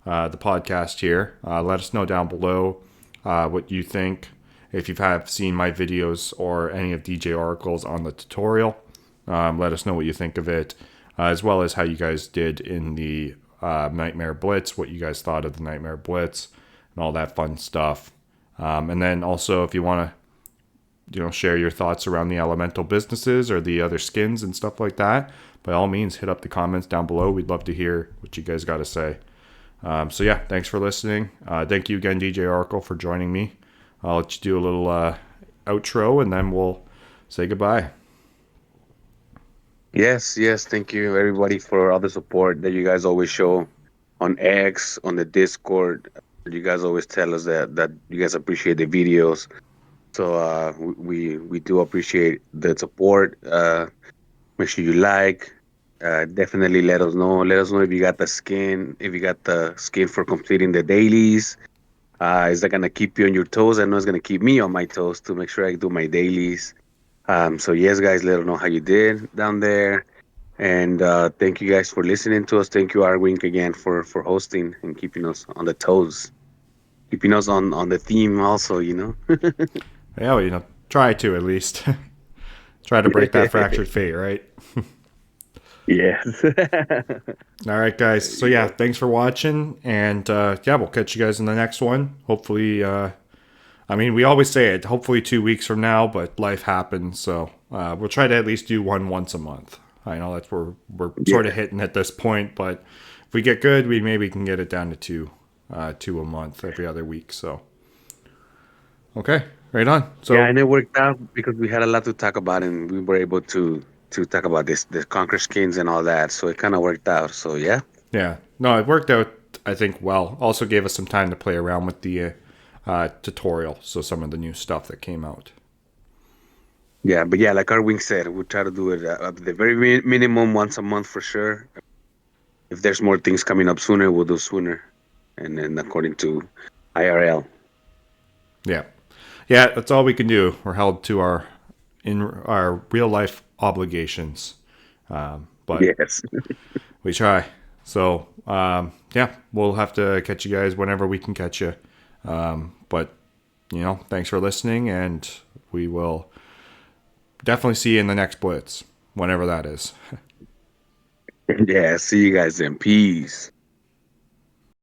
the podcast here. Let us know down below what you think. If you have seen my videos or any of DJ Oracle's on the tutorial, let us know what you think of it, as well as how you guys did in the Nightmare Blitz, what you guys thought of the Nightmare Blitz and all that fun stuff. And then also if you want to share your thoughts around the elemental businesses or the other skins and stuff like that, by all means hit up the comments down below. We'd love to hear what you guys got to say. So yeah, thanks for listening. Thank you again, DJ Oracle, for joining me. I'll let you do a little outro and then we'll say goodbye. Yes. Thank you, everybody, for all the support that you guys always show on X, on the Discord. You guys always tell us that you guys appreciate the videos. So we do appreciate the support. Make sure you like. Definitely let us know. Let us know if you got the skin. If you got the skin for completing the dailies. Is that gonna keep you on your toes? I know it's gonna keep me on my toes to make sure I do my dailies. So yes, guys, let us know how you did down there. And thank you guys for listening to us. Thank you, Arwink, again for hosting and keeping us on the toes. Keeping us on the theme also, Yeah, well, try to at least. Try to break that fractured fate, right? Yes. All right, guys. So yeah, thanks for watching, and yeah, we'll catch you guys in the next one. Hopefully, I mean, we always say it. Hopefully, 2 weeks from now, but life happens, so we'll try to at least do one once a month. I know that's where we're sort of hitting at this point, but if we get good, we maybe can get it down to two a month every other week. So okay, right on. So Yeah, and it worked out because we had a lot to talk about, and we were able to talk about the Conqueror Skins and all that. So it kind of worked out. So yeah. yeah, no, it worked out. I think well. Also gave us some time to play around with the tutorial, so some of the new stuff that came out. Yeah, but yeah, like our wing said, we'll try to do it at the very minimum once a month for sure. If there's more things coming up sooner, we'll do sooner, and then according to IRL. Yeah, yeah, that's all we can do. We're held to our real life obligations, but Yes. we try. So yeah, we'll have to catch you guys whenever we can catch you. But thanks for listening, and we will definitely see you in the next Blitz, whenever that is. Yeah. See you guys then. Peace.